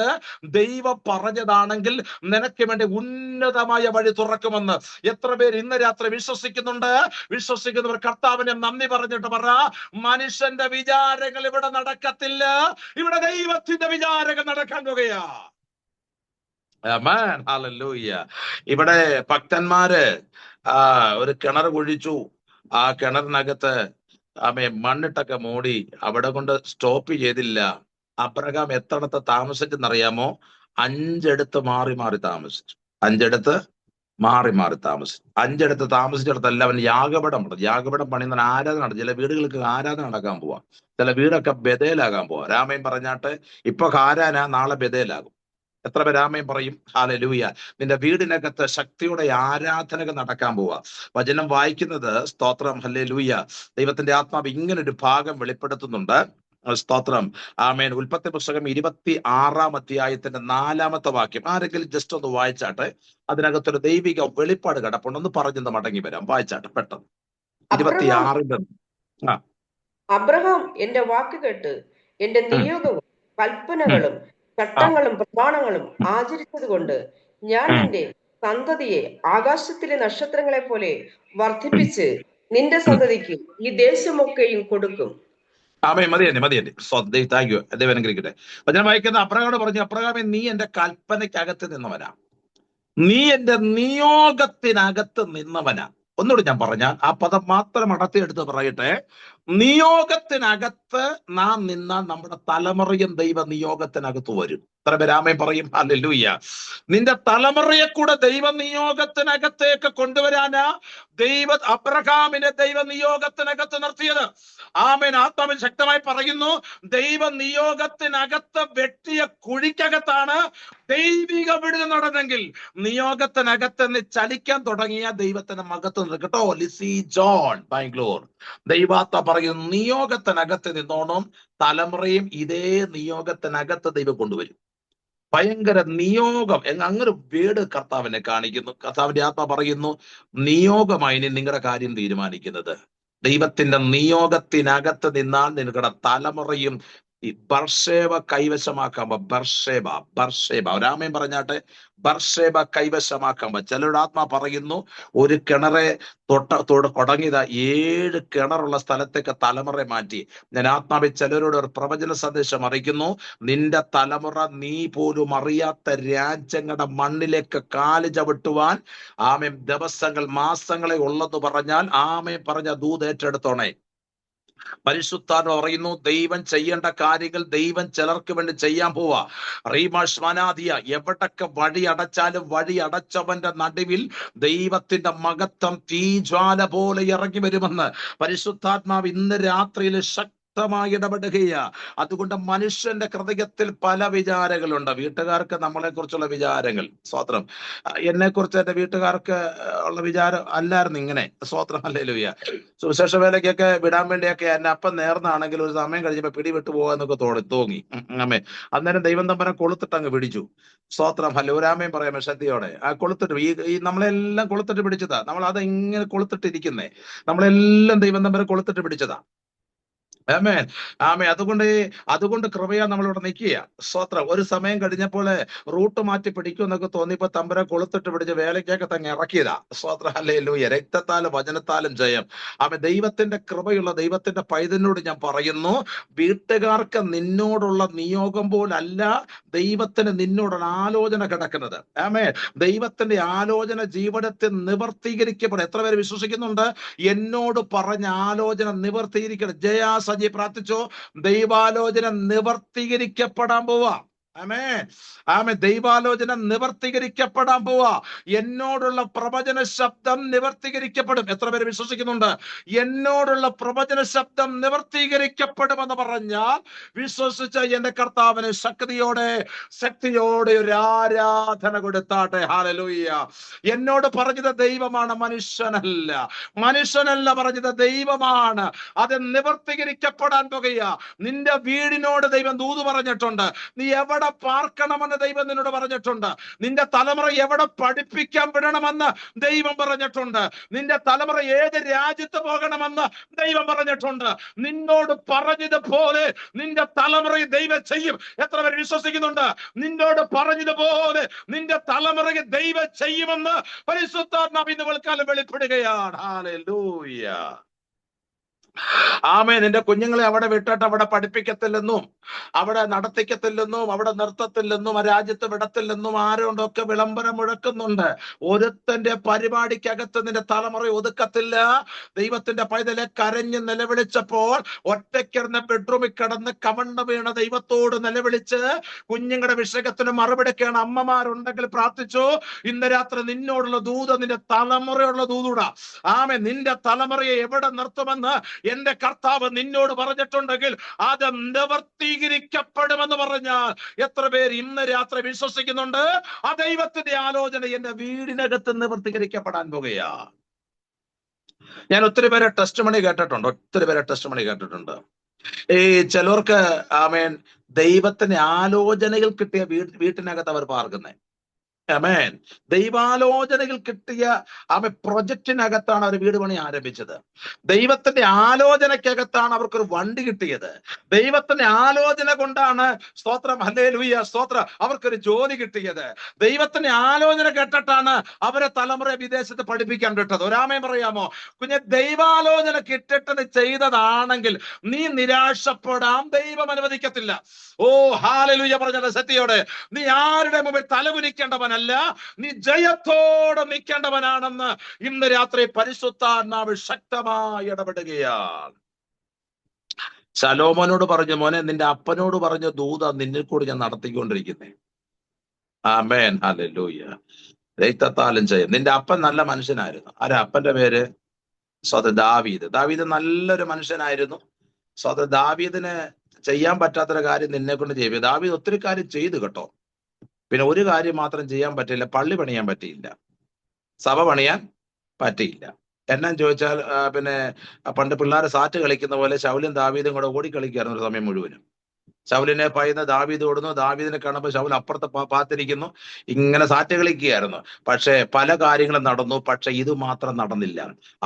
ദൈവം പറഞ്ഞതാണെങ്കിൽ നിനക്ക് വേണ്ടി ഉന്നതമായ വഴി തുറക്കുമെന്ന് എത്ര പേര് ഇന്ന് രാത്രി വിശ്വസിക്കുന്നുണ്ട്? വിശ്വസിക്കുന്നവർ കർത്താവിനെ നന്ദി പറഞ്ഞിട്ട് പറ, മനുഷ്യന്റെ വിചാരങ്ങൾ ഇവിടെ നടക്കത്തില്ല, ഇവിടെ ദൈവത്തിന്റെ വിചാരങ്ങൾ നടക്കാൻ പോകുകയാ. ആമേൻ. ഹല്ലേലൂയ. ഇവിടെ ഭക്തന്മാര് ഒരു കിണർ കുഴിച്ചു. ആ കിണറിനകത്ത് മണ്ണിട്ടൊക്കെ മൂടി. അവിടെ കൊണ്ട് സ്റ്റോപ്പ് ചെയ്തില്ല. അബ്രഹാം എത്രടത്ത് താമസിച്ചെന്നറിയാമോ? 5 ഇടത്ത് മാറി മാറി താമസിച്ചു. 5 ഇടത്ത് മാറി മാറി താമസിച്ചു. 5 ഇടത്ത് താമസിച്ചിടത്തല്ല അവൻ യാഗപടം പണിതു. യാഗപടം പണിയുന്ന ആരാധന നടക്കും. ചില വീടുകൾക്ക് ആരാധന നടക്കാൻ പോവാം. ചില വീടൊക്കെ ബദേലാകാൻ പോവാ. രാമൻ പറഞ്ഞാട്ട് ഇപ്പൊ ഹാരാന, നാളെ ബദേലാകും. എത്ര പേര് രാമൻ പറയും? ഹല്ലേലൂയ. നിന്റെ വീടിനകത്ത് ശക്തിയുടെ ആരാധനകൾ നടക്കാൻ പോവാ. വചനം വായിക്കുന്നത്, സ്തോത്രം, ഹല്ലേലൂയ, ദൈവത്തിന്റെ ആത്മാവ് ഇങ്ങനൊരു ഭാഗം വെളിപ്പെടുത്തുന്നുണ്ട്. സ്തോത്രം. ആമേൻ. ഉൽപ്പത്തി പുസ്തകം 26-ാം അധ്യായത്തിന്റെ 4-ാമത്തെ വാക്യം ആരെങ്കിലും ജസ്റ്റ് ഒന്ന് വായിച്ചാട്ടെ. അതിനകത്തൊരു ദൈവിക വെളിപ്പാട് കിടപ്പുണ്ട്. ഒന്ന് പറഞ്ഞൊന്ന് മടങ്ങി വരാം. വായിച്ചാട്ടെ പെട്ടെന്ന്. 26-ന്റെ. അബ്രഹാം എന്റെ വാക്ക് കേട്ട് എന്റെ നിയോഗവും കൽപ്പനകളും ചട്ടങ്ങളും പ്രമാണങ്ങളും ആചരിച്ചത് കൊണ്ട് ഞാൻ നിന്റെ സന്തതിയെ ആകാശത്തിലെ നക്ഷത്രങ്ങളെ പോലെ വർദ്ധിപ്പിച്ച് നിന്റെ സന്തതിക്ക് ഈ ദേശമൊക്കെയും കൊടുക്കും. മതിയല്ലേ. Thank you. ദൈവം അനുഗ്രഹിക്കട്ടെ. ഞാൻ വായിക്കുന്ന അബ്രഹാമോട് പറഞ്ഞു, അബ്രഹാമേ, നീ എന്റെ കൽപ്പനയ്ക്കകത്ത് നിന്നവനാ, നീ എന്റെ നിയോഗത്തിനകത്ത് നിന്നവനാ. ഒന്നുകൂടി ഞാൻ പറഞ്ഞാൽ ആ പദം മാത്രം അടർത്തിയെടുത്ത് പറയട്ടെ. നിയോഗത്തിനകത്ത് നാം നിന്നാൽ നമ്മുടെ തലമുറയും ദൈവ നിയോഗത്തിനകത്ത് വരും. എത്ര പേര് ആമേൻ പറയും? ഹല്ലേലൂയ. നിന്റെ തലമുറയെ കൂടെ ദൈവ നിയോഗത്തിനകത്തേക്ക് കൊണ്ടുവരാനാ അബ്രഹാമിനെ ദൈവ നിയോഗത്തിനകത്ത് നിർത്തിയത്. ആമേൻ. ആത്മാവിൽ ശക്തമായി പറയുന്നു, ദൈവ നിയോഗത്തിനകത്ത് വെട്ടിയ കുഴിക്കകത്താണ് ദൈവിക വിടുതൽ നടന്നെങ്കിൽ നിയോഗത്തിനകത്ത് നിന്ന് ചലിക്കാൻ തുടങ്ങിയ ദൈവത്തിന്റെ മകത്ത് നിന്ന് കേട്ടോ. ലിസി ജോൺ, ബാംഗ്ലൂർ. ദൈവാത്മ പറയുന്നു, നിയോഗത്തിനകത്ത് നിന്നോണം തലമുറയും ഇതേ നിയോഗത്തിനകത്ത് ദൈവം കൊണ്ടുവരും. ഭയങ്കര നിയോഗം അങ്ങനെ വീട് കർത്താവിനെ കാണിക്കുന്നു. കർത്താവിന്റെ ആത്മ പറയുന്നു, നിയോഗമായി നിങ്ങളുടെ കാര്യം തീരുമാനിക്കുന്നത്. ദൈവത്തിന്റെ നിയോഗത്തിനകത്ത് നിന്നാൽ നിങ്ങളുടെ തലമുറയും ഈ ബർഷേബ കൈവശമാക്കുമ്പോ ബർഷേബ ഒരാമയും പറഞ്ഞാട്ടെ. ബർഷേബ കൈവശമാക്കുമ്പോ ചിലരുടെ ആത്മാ പറയുന്നു, ഒരു കിണറെ തുടങ്ങിയതാ 7 കിണറുള്ള സ്ഥലത്തേക്ക് തലമുറ മാറ്റി. ഞാൻ ആത്മാവിൽ ചിലരോട് ഒരു പ്രവചന സന്ദേശം അറിയിക്കുന്നു. നിന്റെ തലമുറ നീ പോലും അറിയാത്ത രാജ്യങ്ങളുടെ മണ്ണിലേക്ക് കാല് ചവിട്ടുവാൻ ആമേൻ ദിവസങ്ങൾ മാസങ്ങളെ ഉള്ളെന്ന് പറഞ്ഞാൽ ആമേൻ പറഞ്ഞ ദൂത് ഏറ്റെടുത്തോണേ. പരിശുദ്ധാത്മ പറയുന്നു, ദൈവം ചെയ്യേണ്ട കാര്യങ്ങൾ ദൈവം ചിലർക്ക് വേണ്ടി ചെയ്യാൻ പോവാ. റീമാഷ്മനാദിയ എവിടൊക്കെ വഴി അടച്ചാലും വഴി അടച്ചവന്റെ നടുവിൽ ദൈവത്തിന്റെ മഹത്വം തീജ്വാല പോലെ ഇറങ്ങി വരുമെന്ന് പരിശുദ്ധാത്മാവ് ഇന്ന് രാത്രിയിൽ ശക്തമായി ഇടപെടുകയാ. അതുകൊണ്ട് മനുഷ്യന്റെ ഹൃദയത്തിൽ പല വിചാരങ്ങളുണ്ട്. വീട്ടുകാർക്ക് നമ്മളെ കുറിച്ചുള്ള വിചാരങ്ങൾ, സ്വത്രം. എന്നെ കുറിച്ച് എന്റെ വീട്ടുകാർക്ക് ഉള്ള വിചാരം അല്ലായിരുന്നു ഇങ്ങനെ, സ്വത്രം. ഹല്ലേലൂയ. സുവിശേഷ വേലയ്ക്കൊക്കെ വിടാൻ വേണ്ടിയൊക്കെ എന്നെ അപ്പം നേർന്നാണെങ്കിൽ ഒരു സമയം കഴിഞ്ഞപ്പോ പിടിവിട്ടു പോകാന്നൊക്കെ തോന്നി. അമ്മേ അന്നേരം ദൈവം തമ്പനെ കൊളുത്തിട്ട് അങ്ങ് പിടിച്ചു. സ്വത്രം. ഹല്ലേലൂയാമേൻ പറയാമേ ശക്തിയോടെ. ആ കൊളുത്തിട്ട് ഈ നമ്മളെല്ലാം കൊളുത്തിട്ട് പിടിച്ചതാ. നമ്മൾ അത് ഇങ്ങനെ കൊളുത്തിട്ടിരിക്കുന്നേ. നമ്മളെല്ലാം ദൈവം തമ്പനെ കൊളുത്തിട്ട് പിടിച്ചതാ. ആമേൻ ആമേൻ. അതുകൊണ്ട് കൃപയാ നമ്മളിവിടെ നിൽക്കുക. സ്വത്രം. ഒരു സമയം കഴിഞ്ഞപ്പോൾ റൂട്ട് മാറ്റി പിടിക്കുമെന്നൊക്കെ തോന്നിയപ്പോ തമ്പുരാൻ കൊളുത്തിട്ട് പിടിച്ച് വേലയ്ക്കൊക്കെ തന്നെ ഇറക്കിയതാ. സ്വത്രം. ഹല്ലേലൂയ. രക്തത്താലും വചനത്താലും ജയം. ആമേൻ. ദൈവത്തിന്റെ കൃപയുള്ള ദൈവത്തിന്റെ പൈതലിനോട് ഞാൻ പറയുന്നു, വീട്ടുകാർക്ക് നിന്നോടുള്ള നിയോഗം പോലല്ല ദൈവത്തിന് നിന്നോടുള്ള ആലോചന കിടക്കുന്നത്. ആമേൻ. ദൈവത്തിന്റെ ആലോചന ജീവിതത്തിൽ നിവർത്തീകരിക്കപ്പെടും. എത്ര പേര് വിശ്വസിക്കുന്നുണ്ട്? എന്നോട് പറഞ്ഞ ആലോചന നിവർത്തീകരിക്കണം. ജയാസജി പ്രാർത്ഥിച്ചോ, ദൈവാലോചന നിവർത്തീകരിക്കപ്പെടാൻ പോവാ. ആമേൻ ആമേൻ. ദൈവാലോചന നിവർത്തീകരിക്കപ്പെടാൻ പോവാ. എന്നോടുള്ള പ്രവചന ശബ്ദം നിവർത്തീകരിക്കപ്പെടും. എത്ര പേര് വിശ്വസിക്കുന്നുണ്ട്? എന്നോടുള്ള പ്രവചന ശബ്ദം നിവർത്തീകരിക്കപ്പെടുമെന്ന് പറഞ്ഞാൽ വിശ്വസിച്ച എന്റെ കർത്താവിന് ശക്തിയോടെ ഒരു ആരാധന കൊടുത്താട്ടെ. ഹല്ലേലൂയ. എന്നോട് പറഞ്ഞത് ദൈവമാണ്, മനുഷ്യനല്ല പറഞ്ഞത് ദൈവമാണ്. അത് നിവർത്തീകരിക്കപ്പെടാൻ പോകുക. നിന്റെ വീടിനോട് ദൈവം ദൂത് പറഞ്ഞിട്ടുണ്ട്. നീ എവിടെ പാർക്കണമെന്ന് ദൈവം നിന്നോട് പറഞ്ഞിട്ടുണ്ട്. നിന്റെ തലമുറ എവിടെ പഠിപ്പിക്കാൻ വിടണമെന്ന് ദൈവം പറഞ്ഞിട്ടുണ്ട്. നിന്റെ തലമുറ ഏത് രാജ്യത്ത് പോകണമെന്ന് ദൈവം പറഞ്ഞിട്ടുണ്ട്. നിന്നോട് പറഞ്ഞതുപോലെ നിന്റെ തലമുറയെ ദൈവം ചെയ്യും. എത്ര പേര് വിശ്വസിക്കുന്നുണ്ട്? നിന്നോട് പറഞ്ഞതുപോലെ നിന്റെ തലമുറയെ ദൈവം ചെയ്യുമെന്ന് പരിശുദ്ധാത്മാവ് ഇന്ന് വെളിക്കാലം വെളിപ്പെടുകയാണ്. ഹല്ലേലൂയ. ആമേൻ. നിന്റെ കുഞ്ഞുങ്ങളെ അവിടെ വിട്ടിട്ട് അവിടെ പഠിപ്പിക്കത്തില്ലെന്നും അവിടെ നടത്തിക്കത്തില്ലെന്നും അവിടെ നിർത്തത്തില്ലെന്നും ആ രാജ്യത്ത് വിടത്തില്ലെന്നും ആരോണ്ടൊക്കെ വിളംബരം മുഴക്കുന്നുണ്ട്. ഒരുത്തന്റെ പരിപാടിക്കകത്ത് നിന്റെ തലമുറ ഒതുക്കത്തില്ല. ദൈവത്തിന്റെ പൈതലെ കരഞ്ഞ് നിലവിളിച്ചപ്പോൾ ഒറ്റയ്ക്കിരുന്ന ബെഡ്റൂമിൽ കിടന്ന് കവണ്ണ വീണ ദൈവത്തോട് നിലവിളിച്ച് കുഞ്ഞുങ്ങളുടെ വിഷയത്തിന് മറുപടിക്കാണ് അമ്മമാരുണ്ടെങ്കിൽ പ്രാർത്ഥിച്ചു. ഇന്ന് രാത്രി നിന്നോടുള്ള ദൂത നിന്റെ തലമുറയുള്ള ദൂതൂടാ. ആമേൻ. നിന്റെ തലമുറയെ എവിടെ നിർത്തുമെന്ന് എന്റെ കർത്താവ് നിന്നോട് പറഞ്ഞിട്ടുണ്ടെങ്കിൽ അത് നിവർത്തീകരിക്കപ്പെടുമെന്ന് പറഞ്ഞാൽ എത്ര പേര് ഇന്ന് രാത്രി വിശ്വസിക്കുന്നുണ്ട്? ആ ദൈവത്തിന്റെ ആലോചന എന്റെ വീടിനകത്ത് നിവർത്തീകരിക്കപ്പെടാൻ പോകുകയാ. ഞാൻ ഒത്തിരി പേരെ ടെസ്റ്റ് മണി കേട്ടിട്ടുണ്ട്. ഈ ചിലർക്ക് ആമേൻ ദൈവത്തിന്റെ ആലോചനകൾ കിട്ടിയ വീട്ടിനകത്ത് അവർ പാർക്കുന്നേ. ആമേൻ. ദൈവാലോചനകൾ കിട്ടിയ പ്രൊജക്റ്റിനകത്താണ് അവർ വീട് പണി ആരംഭിച്ചത്. ദൈവത്തിന്റെ ആലോചനക്കകത്താണ് അവർക്കൊരു വണ്ടി കിട്ടിയത്. ദൈവത്തിന്റെ ആലോചന കൊണ്ടാണ്, സ്തോത്രം, ഹല്ലേലൂയ, സ്തോത്രം, അവർക്കൊരു ജോലി കിട്ടിയത്. ദൈവത്തിന്റെ ആലോചന കേട്ടിട്ടാണ് അവരെ തലമുറ വിദേശത്ത് പഠിപ്പിക്കാൻ വിട്ടത്. ഒരാമയം പറയാമോ? കുഞ്ഞെ, ദൈവാലോചന കിട്ടിട്ട് നീ ചെയ്തതാണെങ്കിൽ നീ നിരാശപ്പെടാൻ ദൈവം അനുവദിക്കത്തില്ല. ഓ ഹല്ലേലൂയ പറഞ്ഞത് സത്യയോടെ. നീ ആരുടെ മുമ്പിൽ തലകുനിക്കേണ്ടവനല്ല, നീ ജയത്തോടെ നിൽക്കേണ്ടവനാണെന്ന് ഇന്ന് രാത്രി പരിശുദ്ധാത്മാവ് ശക്തമായി ഇടപെടുകയാണ്. ശലോമോനോട് പറഞ്ഞു, മോനെ, നിന്റെ അപ്പനോട് പറഞ്ഞ ദൂത നിന്നിൽ കൂടി ഞാൻ നടത്തിക്കൊണ്ടിരിക്കുന്നേ. ആമേൻ. ഹല്ലേലൂയ. രക്തത്താലും ചെയ്യും. നിന്റെ അപ്പൻ നല്ല മനുഷ്യനായിരുന്നു. ആരാ അപ്പന്റെ പേര്? ദാവീദ് നല്ലൊരു മനുഷ്യനായിരുന്നു. ദാവീദിന് ചെയ്യാൻ പറ്റാത്തൊരു കാര്യം നിന്നെ കൊണ്ട് ചെയ്യും. ദാവീദ് ഒത്തിരി കാര്യം ചെയ്തു കേട്ടോ. പിന്നെ ഒരു കാര്യം മാത്രം ചെയ്യാൻ പറ്റില്ല, പള്ളി പണിയാൻ പറ്റിയില്ല, സഭ പണിയാൻ പറ്റിയില്ല. എന്നാ ചോദിച്ചാൽ പിന്നെ പണ്ട് പിള്ളേരെ സാറ്റ് കളിക്കുന്ന പോലെ ശൗലും ദാവീദും കൂടെ ഓടിക്കളിക്കായിരുന്നു ഒരു സമയം മുഴുവനും. ശൗലിനെ ഭയന്ന് ദാവീദ് ഓടുന്നു. ദാവീദിനെ കാണുമ്പോൾ ശൗൽ അപ്പുറത്ത് പാത്തിരിക്കുന്നു. ഇങ്ങനെ സാറ്റ് കളിക്കുകയായിരുന്നു. പക്ഷെ പല കാര്യങ്ങളും നടന്നു. പക്ഷെ ഇത് മാത്രം നടന്നില്ല.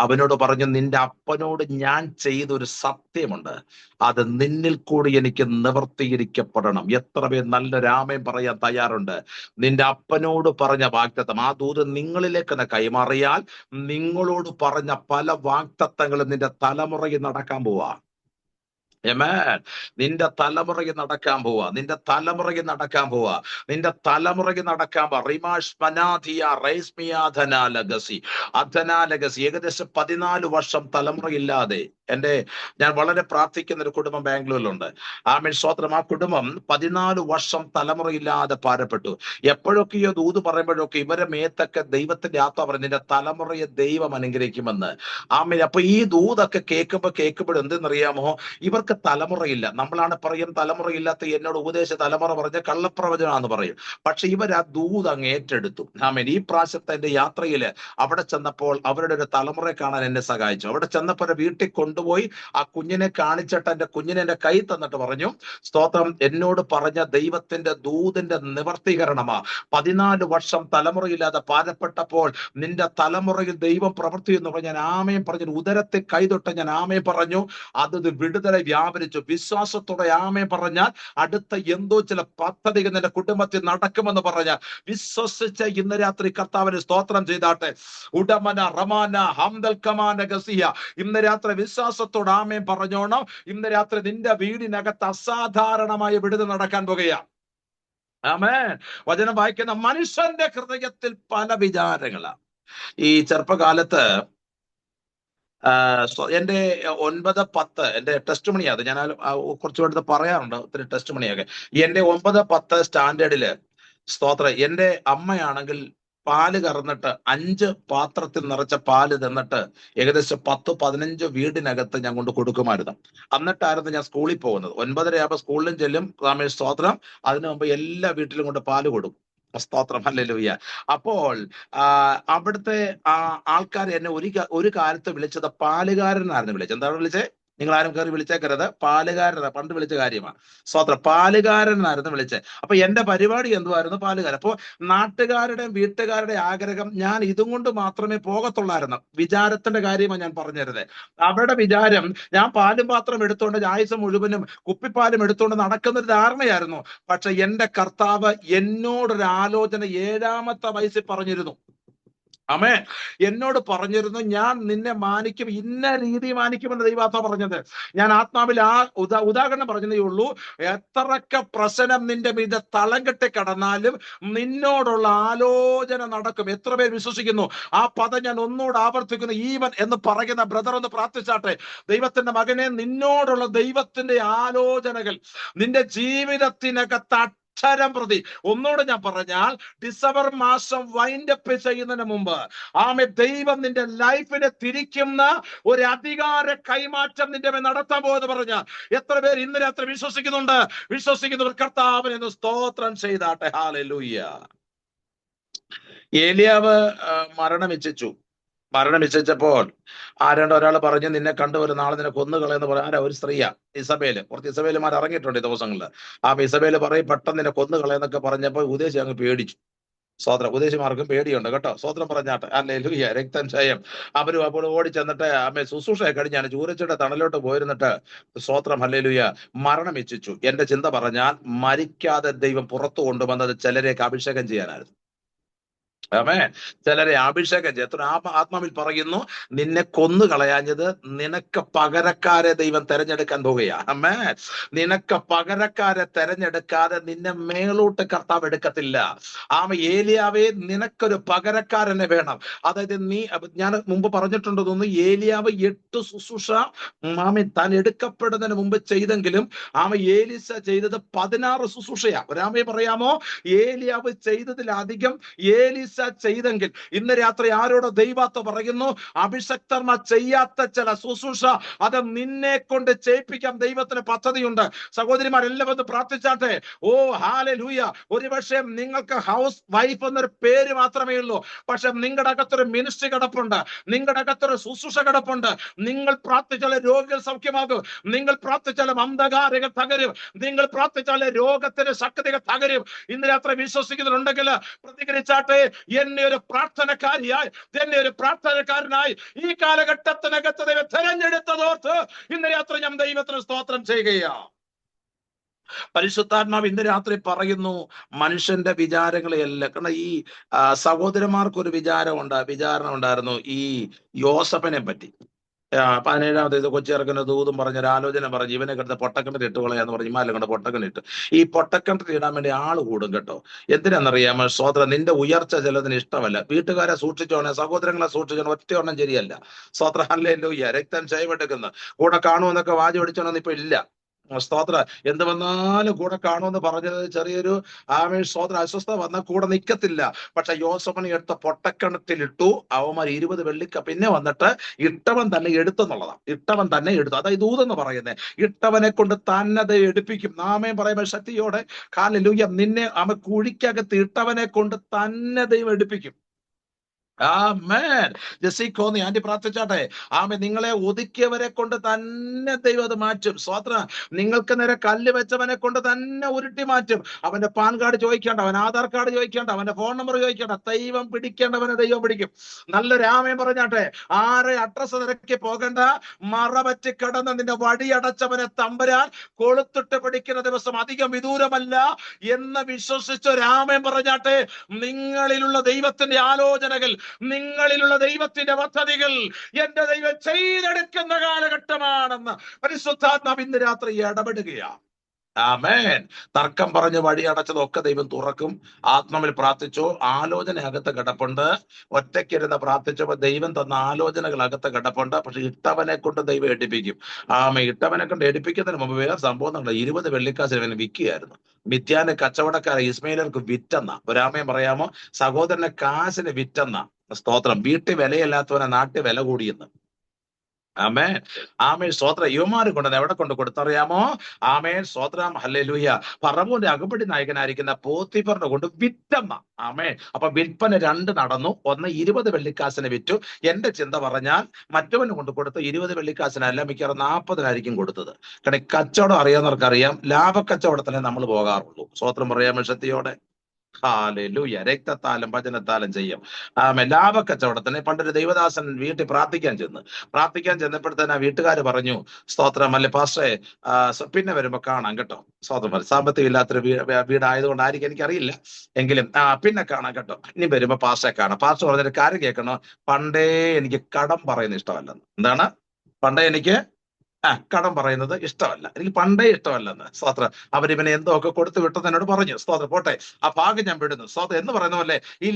അവനോട് പറഞ്ഞു, നിന്റെ അപ്പനോട് ഞാൻ ചെയ്തൊരു സത്യമുണ്ട്, അത് നിന്നിൽ കൂടി എനിക്ക് നിവർത്തീകരിക്കപ്പെടണം. എത്ര പേർ നല്ല രാമൻ പറയാൻ തയ്യാറുണ്ട്? നിന്റെ അപ്പനോട് പറഞ്ഞ വാഗ്ദത്തം, ആ ദൂത് നിങ്ങളിലേക്ക് തന്നെ കൈമാറിയാൽ നിങ്ങളോട് പറഞ്ഞ പല വാഗ്ദത്തങ്ങളും നിന്റെ തലമുറയിൽ നടക്കാൻ പോവാ. Amen. നിന്റെ തലമുറയിൽ നടക്കാൻ പോവാ. നിന്റെ തലമുറയിൽ നടക്കാൻ പോവാ. നിന്റെ തലമുറയിൽ നടക്കാൻ പോവാ. റിമാഷ് പനാധിയ റൈസ്മിയാധന ലഗസി അധന ലഗസി. ഏകദേശം 14 വർഷം തലമുറയില്ലാതെ ഞാൻ വളരെ പ്രാർത്ഥിക്കുന്ന ഒരു കുടുംബം ബാംഗ്ലൂരിലുണ്ട്. ആമേൻ സ്തോത്രം. ആ കുടുംബം 14 വർഷം തലമുറയില്ലാതെ ഭാരപ്പെട്ടു. എപ്പോഴൊക്കെയോ ദൂത് പറയുമ്പോഴൊക്കെ ഇവരെ മേത്തൊക്കെ ദൈവത്തിന്റെ ആത്മാ പറഞ്ഞു, നിന്റെ തലമുറയെ ദൈവം അനുഗ്രഹിക്കുമെന്ന്. ആമേൻ. അപ്പൊ ഈ ദൂതൊക്കെ കേൾക്കുമ്പോൾ എന്തെന്നറിയാമോ? ഇവർക്ക് തലമുറയില്ല. നമ്മളാണ് പറയും തലമുറയില്ലാത്ത എന്നോട് ഉപദേശ തലമുറ പറഞ്ഞ കള്ളപ്രവചനാന്ന് പറയും. പക്ഷെ ഇവർ ആ ദൂത് അങ്ങ് ഏറ്റെടുത്തു. ആമേൻ. ഈ പ്രാവശ്യത്തെ എന്റെ യാത്രയില് അവിടെ ചെന്നപ്പോൾ അവരുടെ ഒരു തലമുറയെ കാണാൻ എന്നെ സഹായിച്ചു. അവിടെ ചെന്നപ്പോൾ വീട്ടിൽ കൊണ്ടുപോയി ആ കുഞ്ഞിനെ കാണിച്ചിട്ട് എന്റെ കുഞ്ഞിനെ എന്റെ കൈ തന്നിട്ട് പറഞ്ഞു, സ്തോത്രം, എന്നോട് പറഞ്ഞ ദൈവത്തിന്റെ ദൂതിന്റെ നിവർത്തീകരണമാ. 14 വർഷം തലമുറയില്ലാതെ ഭാരപ്പെട്ടപ്പോൾ നിന്റെ തലമുറയിൽ ദൈവം പ്രവർത്തി എന്ന് പറഞ്ഞ് ഞാൻ ആമേൻ പറഞ്ഞു. ഉദരത്തെ കൈതൊട്ട് ഞാൻ ആമേൻ പറഞ്ഞു. അത് വിടുതല വ്യാപരിച്ചു. വിശ്വാസത്തോടെ ആമേൻ പറഞ്ഞാൽ അടുത്ത എന്തോ ചില പദ്ധതികൾ നിന്റെ കുടുംബത്തിൽ നടക്കുമെന്ന് പറഞ്ഞാൽ വിശ്വസിച്ച ഇന്ന് രാത്രി കർത്താവിന് സ്തോത്രം ചെയ്താട്ടെ. ഉടമന റമാന ഹംദൽ കമാന ഗസിയ. ഇന്ന് രാത്രി വിശ്വാസത്തോട് ആമേൻ പറഞ്ഞോണം. ഇന്ന് രാത്രി നിന്റെ വീടിനകത്ത് അസാധാരണമായ വിടുതൽ നടക്കാൻ പോകുകയാണ്. ആമേൻ. വചനം വായിക്കുന്ന മനുഷ്യന്റെ ഹൃദയത്തിൽ പല വിചാരങ്ങളാണ്. ഈ ചെറുപ്പകാലത്ത് എന്റെ 9, 10 എന്റെ ടെസ്റ്റ് മണിയാ. അത് ഞാൻ കുറച്ചുകൂടെ പറയാറുണ്ട്, ഒത്തിരി ടെസ്റ്റ് മണിയൊക്കെ. എന്റെ 9, 10 സ്റ്റാൻഡേർഡില് സ്തോത്രം, എന്റെ അമ്മയാണെങ്കിൽ പാല് കറന്നിട്ട് 5 പാത്രത്തിൽ നിറച്ച പാല് തന്നിട്ട് ഏകദേശം 10, 15 വീടിനകത്ത് ഞാൻ കൊണ്ട് കൊടുക്കുമായിരുന്നു. എന്നിട്ടായിരുന്നു ഞാൻ സ്കൂളിൽ പോകുന്നത്. 9:30 സ്കൂളിലും ചെല്ലും. രാമേഷ് സ്തോത്രം. അതിനു മുമ്പ് എല്ലാ വീട്ടിലും കൊണ്ട് പാല് കൊടുക്കും. സ്തോത്രം. ഹല്ലേലൂയ. അപ്പോൾ അവിടുത്തെ ആൾക്കാർ എന്നെ ഒരു കാലത്ത് വിളിച്ചത് പാലുകാരനായിരുന്നു വിളിച്ചത്. എന്താണ് വിളിച്ചത്? നിങ്ങൾ ആരും കയറി വിളിച്ചേക്കരുത്. പാലുകാരനാ പണ്ട് വിളിച്ച കാര്യമാണ്. സ്തോത്രം. പാലുകാരനായിരുന്നു വിളിച്ചത്. അപ്പൊ എന്റെ പരിപാടി എന്തുവായിരുന്നു? പാലുകാരൻ. അപ്പൊ നാട്ടുകാരുടെയും വീട്ടുകാരുടെ ആഗ്രഹം ഞാൻ ഇതും കൊണ്ട് മാത്രമേ പോകത്തുള്ളായിരുന്നു. വിചാരത്തിന്റെ കാര്യമാണ് ഞാൻ പറഞ്ഞിരുന്നത്. അവരുടെ വിചാരം ഞാൻ പാലും പാത്രം എടുത്തുകൊണ്ട് ആയുസ് മുഴുവനും കുപ്പിപ്പാലും എടുത്തുകൊണ്ട് നടക്കുന്ന ഒരു ധാരണയായിരുന്നു. പക്ഷെ എന്റെ കർത്താവ് എന്നോടൊരു ആലോചന 7ാമത്തെ വയസ്സിൽ പറഞ്ഞിരുന്നു. ആമേൻ. എന്നോട് പറഞ്ഞിരുന്നു, ഞാൻ നിന്നെ മാനിക്കും, ഇന്ന രീതി മാനിക്കുമെന്ന് ദൈവാത്മാ പറഞ്ഞത്. ഞാൻ ആത്മാവിൽ ഉദാഹരണം പറഞ്ഞതേ ഉള്ളൂ. എത്രയൊക്കെ പ്രശ്നം നിന്റെ മീതെ തളം കെട്ടി കടന്നാലും നിന്നോടുള്ള ആലോചന നടക്കും. എത്ര പേർ വിശ്വസിക്കുന്നു? ആ പദം ഞാൻ ഒന്നുകൂടെ ആവർത്തിക്കുന്നു. ഈവൻ എന്ന് പറയുന്ന ബ്രദർ ഒന്ന് പ്രാർത്ഥിച്ചാട്ടെ. ദൈവത്തിന്റെ മകനെ, നിന്നോടുള്ള ദൈവത്തിന്റെ ആലോചനകൾ നിന്റെ ജീവിതത്തിനകത്ത് അക്ഷരം പ്രതി. ഒന്നുകൂടെ ഞാൻ പറഞ്ഞാൽ, ഡിസംബർ മാസം വൈൻഡപ്പ് ചെയ്യുന്നതിന് മുമ്പ് ദൈവം നിന്റെ ലൈഫിനെ തിരിക്കുന്ന ഒരു അധികാര കൈമാറ്റം നിന്റെ മേൽ നടത്താൻ പോകുമെന്ന് പറഞ്ഞാൽ എത്ര പേർ ഇന്ന് രാത്രി വിശ്വസിക്കുന്നുണ്ട്? വിശ്വസിക്കുന്നവർ കർത്താവിനെ ഒന്ന് സ്തോത്രം ചെയ്താട്ടെ. ഹല്ലേലൂയ. ഏലിയാവ് മരണമിച്ഛിച്ചപ്പോൾ ഒരാൾ പറഞ്ഞു, നിന്നെ കണ്ടുവരും, നാളെ നിന്നെ കൊന്നുകളയെന്ന് പറയാൻ. ആരാ? ഒരു സ്ത്രീയാ. കുറച്ച് ഇസബേലുമാർ ഇറങ്ങിയിട്ടുണ്ട് ഈ ദിവസങ്ങളിൽ. ഇസബേല് പറയും പെട്ടെന്ന് നിന്നെ കൊന്നുകളയെന്നൊക്കെ പറഞ്ഞപ്പോൾ ഉദ്ദേശി അങ്ങ് പേടിച്ചു. സ്വോത്രം. ഉദ്ദേശിമാർക്കും പേടിയുണ്ട് കേട്ടോ. സ്വോത്രം പറഞ്ഞാട്ടെ. ഹല്ലേലൂയ. രക്തം ക്ഷയം. അവരും അപ്പോൾ ഓടി ചെന്നിട്ട് ശുശ്രൂഷയെ കഴിഞ്ഞാണ് ചൂരച്ചയുടെ തണലോട്ട് പോയിരുന്നിട്ട് സ്വോത്രം. ഹല്ലേലൂയ. മരണമിച്ഛിച്ചു. എന്റെ ചിന്ത പറഞ്ഞാൽ മരിക്കാതെ ദൈവം പുറത്തു കൊണ്ടുവന്നത് ചിലരേക്ക് അഭിഷേകം ചെയ്യാനായിരുന്നു. ചിലരെ അഭിഷേകം ചെയ്യത്ര ആത്മാവിൽ പറയുന്നു, നിന്നെ കൊന്നു കളയാഞ്ഞത് നിനക്ക് പകരക്കാരെ ദൈവം തെരഞ്ഞെടുക്കാൻ പോകുകയാണ്. നിനക്ക് പകരക്കാരെ തെരഞ്ഞെടുക്കാതെ നിന്നെ മേലോട്ട് കർത്താവ് എടുക്കത്തില്ല. ഏലിയാവേ, നിനക്കൊരു പകരക്കാരനെ വേണം. അതായത് ഞാൻ മുമ്പ് പറഞ്ഞിട്ടുണ്ട് തോന്നുന്നു, ഏലിയാവ് 8 ശുശ്രൂഷ താൻ എടുക്കപ്പെടുന്നതിന് മുമ്പ് ചെയ്തെങ്കിലും ഏലീസ ചെയ്തത് 16 ശുശ്രൂഷയാ. ഒരാമയെ പറയാമോ? ഏലിയാവ് ചെയ്തതിലധികം ഏലീസ എലീശ ചെയ്തെങ്കിൽ ഇന്ന് രാത്രി ആരോട് ദൈവാത്വ പറയുന്നു, അഭിഷക്തന്മാർ ചെയ്യാത്ത ചില ശുശ്രൂഷ അത് നിന്നെ കൊണ്ട് ചെയ്യിപ്പിക്കാൻ ദൈവത്തിന് പദ്ധതിയുണ്ട്. സഹോദരിമാരെല്ലാം ഒന്ന് പ്രാർത്ഥിച്ചാട്ടെ. ഓ ഹല്ലേലൂയ. ഒരുപക്ഷെ നിങ്ങൾക്ക് ഹൗസ് വൈഫ് എന്നൊരു പേര് മാത്രമേ ഉള്ളൂ, പക്ഷെ നിങ്ങളുടെ അകത്തൊരു മിനിസ്ട്രി കിടപ്പുണ്ട്, നിങ്ങളുടെ അകത്തൊരു ശുശ്രൂഷ കിടപ്പുണ്ട്. നിങ്ങൾ പ്രാർത്ഥിച്ചാൽ രോഗികൾ സൗഖ്യമാകും, നിങ്ങൾ പ്രാർത്ഥിച്ചാലും അന്ധകാരകൾ തകരും, നിങ്ങൾ പ്രാർത്ഥിച്ചാൽ രോഗത്തിന് ശക്തികൾ തകരും. ഇന്ന് രാത്രി വിശ്വസിക്കുന്നുണ്ടെങ്കിൽ പ്രതികരിച്ചാട്ടെ. എന്നെ ഒരു പ്രാർത്ഥനക്കാരിയായി, എന്നെ ഒരു പ്രാർത്ഥനക്കാരനായി ഈ കാലഘട്ടത്തിനകത്ത് ദൈവം തെരഞ്ഞെടുത്തതോർത്ത് ഇന്ന് രാത്രി ഞാൻ ദൈവത്തിന് സ്തോത്രം ചെയ്യുകയാണ്. പരിശുദ്ധാത്മാവ് ഇന്ന് രാത്രി പറയുന്നു, മനുഷ്യന്റെ വിചാരങ്ങളെയല്ല. കാരണം ഈ സഹോദരന്മാർക്കൊരു വിചാരം ഉണ്ടായിരുന്നു ഈ യോസഫിനെ പറ്റി. 17-ാമത്തെ ഇത് കൊച്ചിറക്കുന്ന ദൂതും പറഞ്ഞൊരു ആലോചന പറഞ്ഞ് ഇവനെ കിടന്ന് പൊട്ടക്കിണറ്റ് ഇട്ടുകളയാന്ന് പറഞ്ഞ് ഇമാലും കണ്ട് പൊട്ടക്കിണിട്ട്. ഈ പൊട്ടക്കിണറ്റ് ഇടാൻ വേണ്ടി ആള് കൂടും കേട്ടോ. എന്തിനാണെന്നറിയാമോ? സ്വതന്ത്ര നിന്റെ ഉയർച്ച ചിലതിന് ഇഷ്ടമല്ല. വീട്ടുകാരെ സൂക്ഷിച്ചോണേ, സഹോദരങ്ങളെ സൂക്ഷിച്ചോണേ, ഒറ്റ ഒന്നും ശരിയല്ല. സ്വതന്ത്ര ഹല്ലേലൂയ. രക്തം ക്ഷയമെടുക്കുന്നു. കൂടെ കാണുമെന്നൊക്കെ വാചി ഓടിച്ചോണെന്ന് ഇപ്പൊ ഇല്ല. സ്തോത്ര. എന്ത് വന്നാലും കൂടെ കാണുമെന്ന് പറഞ്ഞത് ചെറിയൊരു സ്തോത്ര അസ്വസ്ഥത വന്നാൽ കൂടെ നിൽക്കത്തില്ല. പക്ഷെ യോസഫിനെ എടുത്ത പൊട്ടക്കിണറ്റിലിട്ടു. അവന്മാർ 20 വെള്ളിക്ക പിന്നെ വന്നിട്ട് ഇട്ടവൻ തന്നെ എടുത്തെന്നുള്ളതാണ്. ഇട്ടവൻ തന്നെ എടുത്തു. അതായത് ദൂതെന്ന് പറയുന്നത് ഇട്ടവനെ കൊണ്ട് തന്നെ എടുപ്പിക്കും. നാമേ പറയുമ്പോൾ ശക്തിയോടെ ഹല്ലേലൂയ. നിന്നെ അവൻ കുഴിക്കകത്ത് ഇട്ടവനെ കൊണ്ട് തന്നെ ദൈവം എടുപ്പിക്കും. ആമേൻ. ജെസ്സിക്കോന്നി ആന്റി പ്രാർത്ഥിച്ചാട്ടെ. ആമേ. നിങ്ങളെ ഒതുക്കിയവരെ കൊണ്ട് തന്നെ ദൈവം അത് മാറ്റും. സ്വത്ര. നിങ്ങൾക്ക് നേരെ കല്ല് വെച്ചവനെ കൊണ്ട് തന്നെ ഉരുട്ടി മാറ്റും. അവന്റെ പാൻ കാർഡ് ചോദിക്കേണ്ട, അവൻ ആധാർ കാർഡ് ചോദിക്കേണ്ട, അവന്റെ ഫോൺ നമ്പർ ചോദിക്കേണ്ട. ദൈവം പിടിക്കേണ്ടവനെ ദൈവം പിടിക്കും. നല്ലൊരു ആമേൻ പറഞ്ഞാട്ടെ. ആരെ അഡ്രസ് തിരക്കി പോകേണ്ട. മറപറ്റി കിടന്ന് നിന്റെ വടി അടച്ചവനെ തമ്പുരാൻ കൊളുത്തിട്ട് പിടിക്കുന്ന ദിവസം അധികം വിദൂരമല്ല എന്ന് വിശ്വസിച്ചൊരു ആമേൻ പറഞ്ഞാട്ടെ. നിങ്ങളിലുള്ള ദൈവത്തിന്റെ ആലോചനകൾ, നിങ്ങളിലുള്ള ദൈവത്തിന്റെ പദ്ധതികൾ എന്റെ ദൈവം ചെയ്തെടുക്കുന്ന കാലഘട്ടമാണെന്ന് പരിശുദ്ധാത്മാവ് ഇന്ന് രാത്രി ഇടപെടുകയാണ്. ആമേൻ. തർക്കം പറഞ്ഞ് വഴി അടച്ചതൊക്കെ ദൈവം തുറക്കും. ആത്മാവിൽ പ്രാർത്ഥിച്ചോ, ആലോചന അകത്ത് കിടപ്പുണ്ട്. ഒറ്റയ്ക്കിരുന്ന് പ്രാർത്ഥിച്ചപ്പോ ദൈവം തന്ന ആലോചനകൾ അകത്ത് കിടപ്പുണ്ട്. പക്ഷെ ഇട്ടവനെ കൊണ്ട് ദൈവം എടുപ്പിക്കും. ഇട്ടവനെ കൊണ്ട് എടുപ്പിക്കുന്നതിന് മുമ്പ് വേറെ സംഭവം ഉണ്ട്. 20 വെള്ളിക്കാശ് ഇവനെ വിൽക്കുകയായിരുന്നു. മിഥ്യാന്റെ കച്ചവടക്കാരെ ഇസ്മയിലർക്ക് വിറ്റെന്ന ഒരാമയം പറയാമോ? സഹോദരനെ കാശിന് വിറ്റെന്ന. സ്തോത്രം. വീട്ടിൽ വിലയില്ലാത്തവനെ നാട്ടിൽ വില കൂടിയെന്ന്. ആമേൻ. ആമേൻ. സ്തോത്രം. യുവമാര് കൊണ്ട് എവിടെ കൊണ്ട് കൊടുത്തറിയാമോ? ആമേൻ. സ്തോത്രം. ഹല്ലേലൂയ. ഫറവോന്റെ അകമ്പടി നായകനായിരിക്കുന്ന പോത്തിഫറിനെ കൊണ്ട് വിറ്റമ്മ. ആമേൻ. അപ്പൊ വിൽപ്പന 2 നടന്നു. ഒന്ന് 20 വെള്ളിക്കാശിന് വിറ്റു. എന്റെ ചിന്ത പറഞ്ഞാൽ മറ്റവന് കൊണ്ട് കൊടുത്ത് 20 വെള്ളിക്കാശിനല്ല, മിക്കവാറും 40-നായിരിക്കും കൊടുത്തത്. കാരണം കച്ചവടം അറിയാവുന്നവർക്കറിയാം, ലാഭക്കച്ചവടത്തിനെ നമ്മൾ പോകാറുള്ളൂ. സ്തോത്രം പറയാമോ ശക്തിയോടെ? ഹല്ലേലൂയ. രക്തത്താലും വചനത്താലും ചെയ്യും. ലാഭക്കച്ചവടത്തിന് പണ്ടൊരു ദൈവദാസൻ വീട്ടിൽ പ്രാർത്ഥിക്കാൻ ചെന്നപ്പോഴത്തേന് വീട്ടുകാര് പറഞ്ഞു, സ്തോത്രം അല്ലെ പാസ്റ്ററെ, പിന്നെ വരുമ്പോ കാണാം കേട്ടോ. സ്തോത്രം. സാമ്പത്തികം ഇല്ലാത്തൊരു വീടായതുകൊണ്ടായിരിക്കും, എനിക്കറിയില്ല. എങ്കിലും പിന്നെ കാണാം കേട്ടോ. ഇനി വരുമ്പോ പാസ്റ്ററെ കാണാം. പാസ്റ്റർ പറഞ്ഞൊരു കാര്യം കേൾക്കണോ? പണ്ടേ എനിക്ക് കടം പറയുന്നത് ഇഷ്ടമല്ലെന്ന്. എന്താണ്? പണ്ടേ എനിക്ക് കടം പറയുന്നത് ഇഷ്ടമല്ല, എനിക്ക് പണ്ടേ ഇഷ്ടമല്ലെന്ന്. സ്തോത്രം. അവരിവനെ എന്തോ ഒക്കെ കൊടുത്തു വിട്ടെന്ന് എന്നോട് പറഞ്ഞു. സ്തോത്രം. പോട്ടെ, ആ ഭാഗം ഞാൻ വിടുന്നു. സ്തോത്രം. എന്ന് പറയുന്ന പോലെ ഈ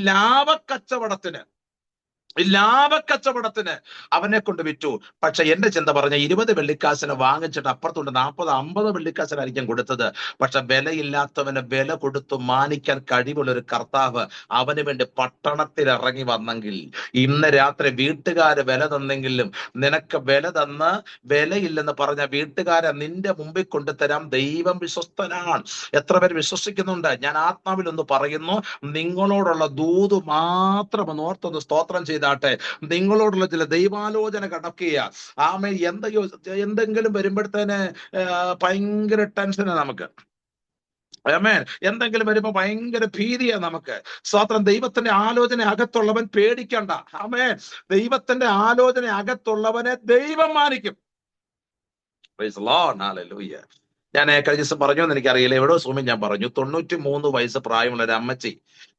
ലാഭക്കച്ചവടത്തിന് അവനെ കൊണ്ട് വിറ്റു. പക്ഷെ എന്റെ ചിന്ത പറഞ്ഞ 20 വെള്ളിക്കാശിന് വാങ്ങിച്ചിട്ട് അപ്പുറത്തുണ്ട് 40-50 വെള്ളിക്കാശിനായിരിക്കും കൊടുത്തത്. പക്ഷെ വിലയില്ലാത്തവന് വില കൊടുത്തു മാനിക്കാൻ കഴിവുള്ള ഒരു കർത്താവ് അവന് വേണ്ടി പട്ടണത്തിൽ ഇറങ്ങി വന്നെങ്കിൽ, ഇന്ന് രാത്രി വീട്ടുകാര് വില തന്നെങ്കിലും നിനക്ക് വില തന്ന് വിലയില്ലെന്ന് പറഞ്ഞ വീട്ടുകാരെ നിന്റെ മുമ്പിൽ കൊണ്ടുതരാം. ദൈവം വിശ്വസ്തനാണ്. എത്ര പേര് വിശ്വസിക്കുന്നുണ്ട്? ഞാൻ ആത്മാവിൽ ഒന്ന് പറയുന്നു, നിങ്ങളോടുള്ള ദൂത് മാത്രം ഒന്ന് ഓർത്തൊന്ന് സ്തോത്രം ചെയ്താട്ടെ. നിങ്ങളോടുള്ള ചില ദൈവാലോചന കടക്കുക. എന്തെങ്കിലും വരുമ്പോഴത്തേന് ഭയങ്കര ടെൻഷനാണ് നമുക്ക്. ആമേൻ. എന്തെങ്കിലും വരുമ്പോ ഭയങ്കര ഭീതിയാ നമുക്ക്. സ്തോത്രം. ദൈവത്തിന്റെ ആലോചന അകത്തുള്ളവൻ പേടിക്കണ്ട. ആമേൻ. ദൈവത്തിന്റെ ആലോചന അകത്തുള്ളവനെ ദൈവം മാനിക്കും. Praise the Lord. ഹല്ലേലൂയ. ഞാൻ കഴിഞ്ഞ ദിവസം പറഞ്ഞു എന്ന് എനിക്കറിയില്ല, എവിടോ സൂമിൽ ഞാൻ പറഞ്ഞു, 93 വയസ്സ് പ്രായമുള്ള ഒരു അമ്മച്ചി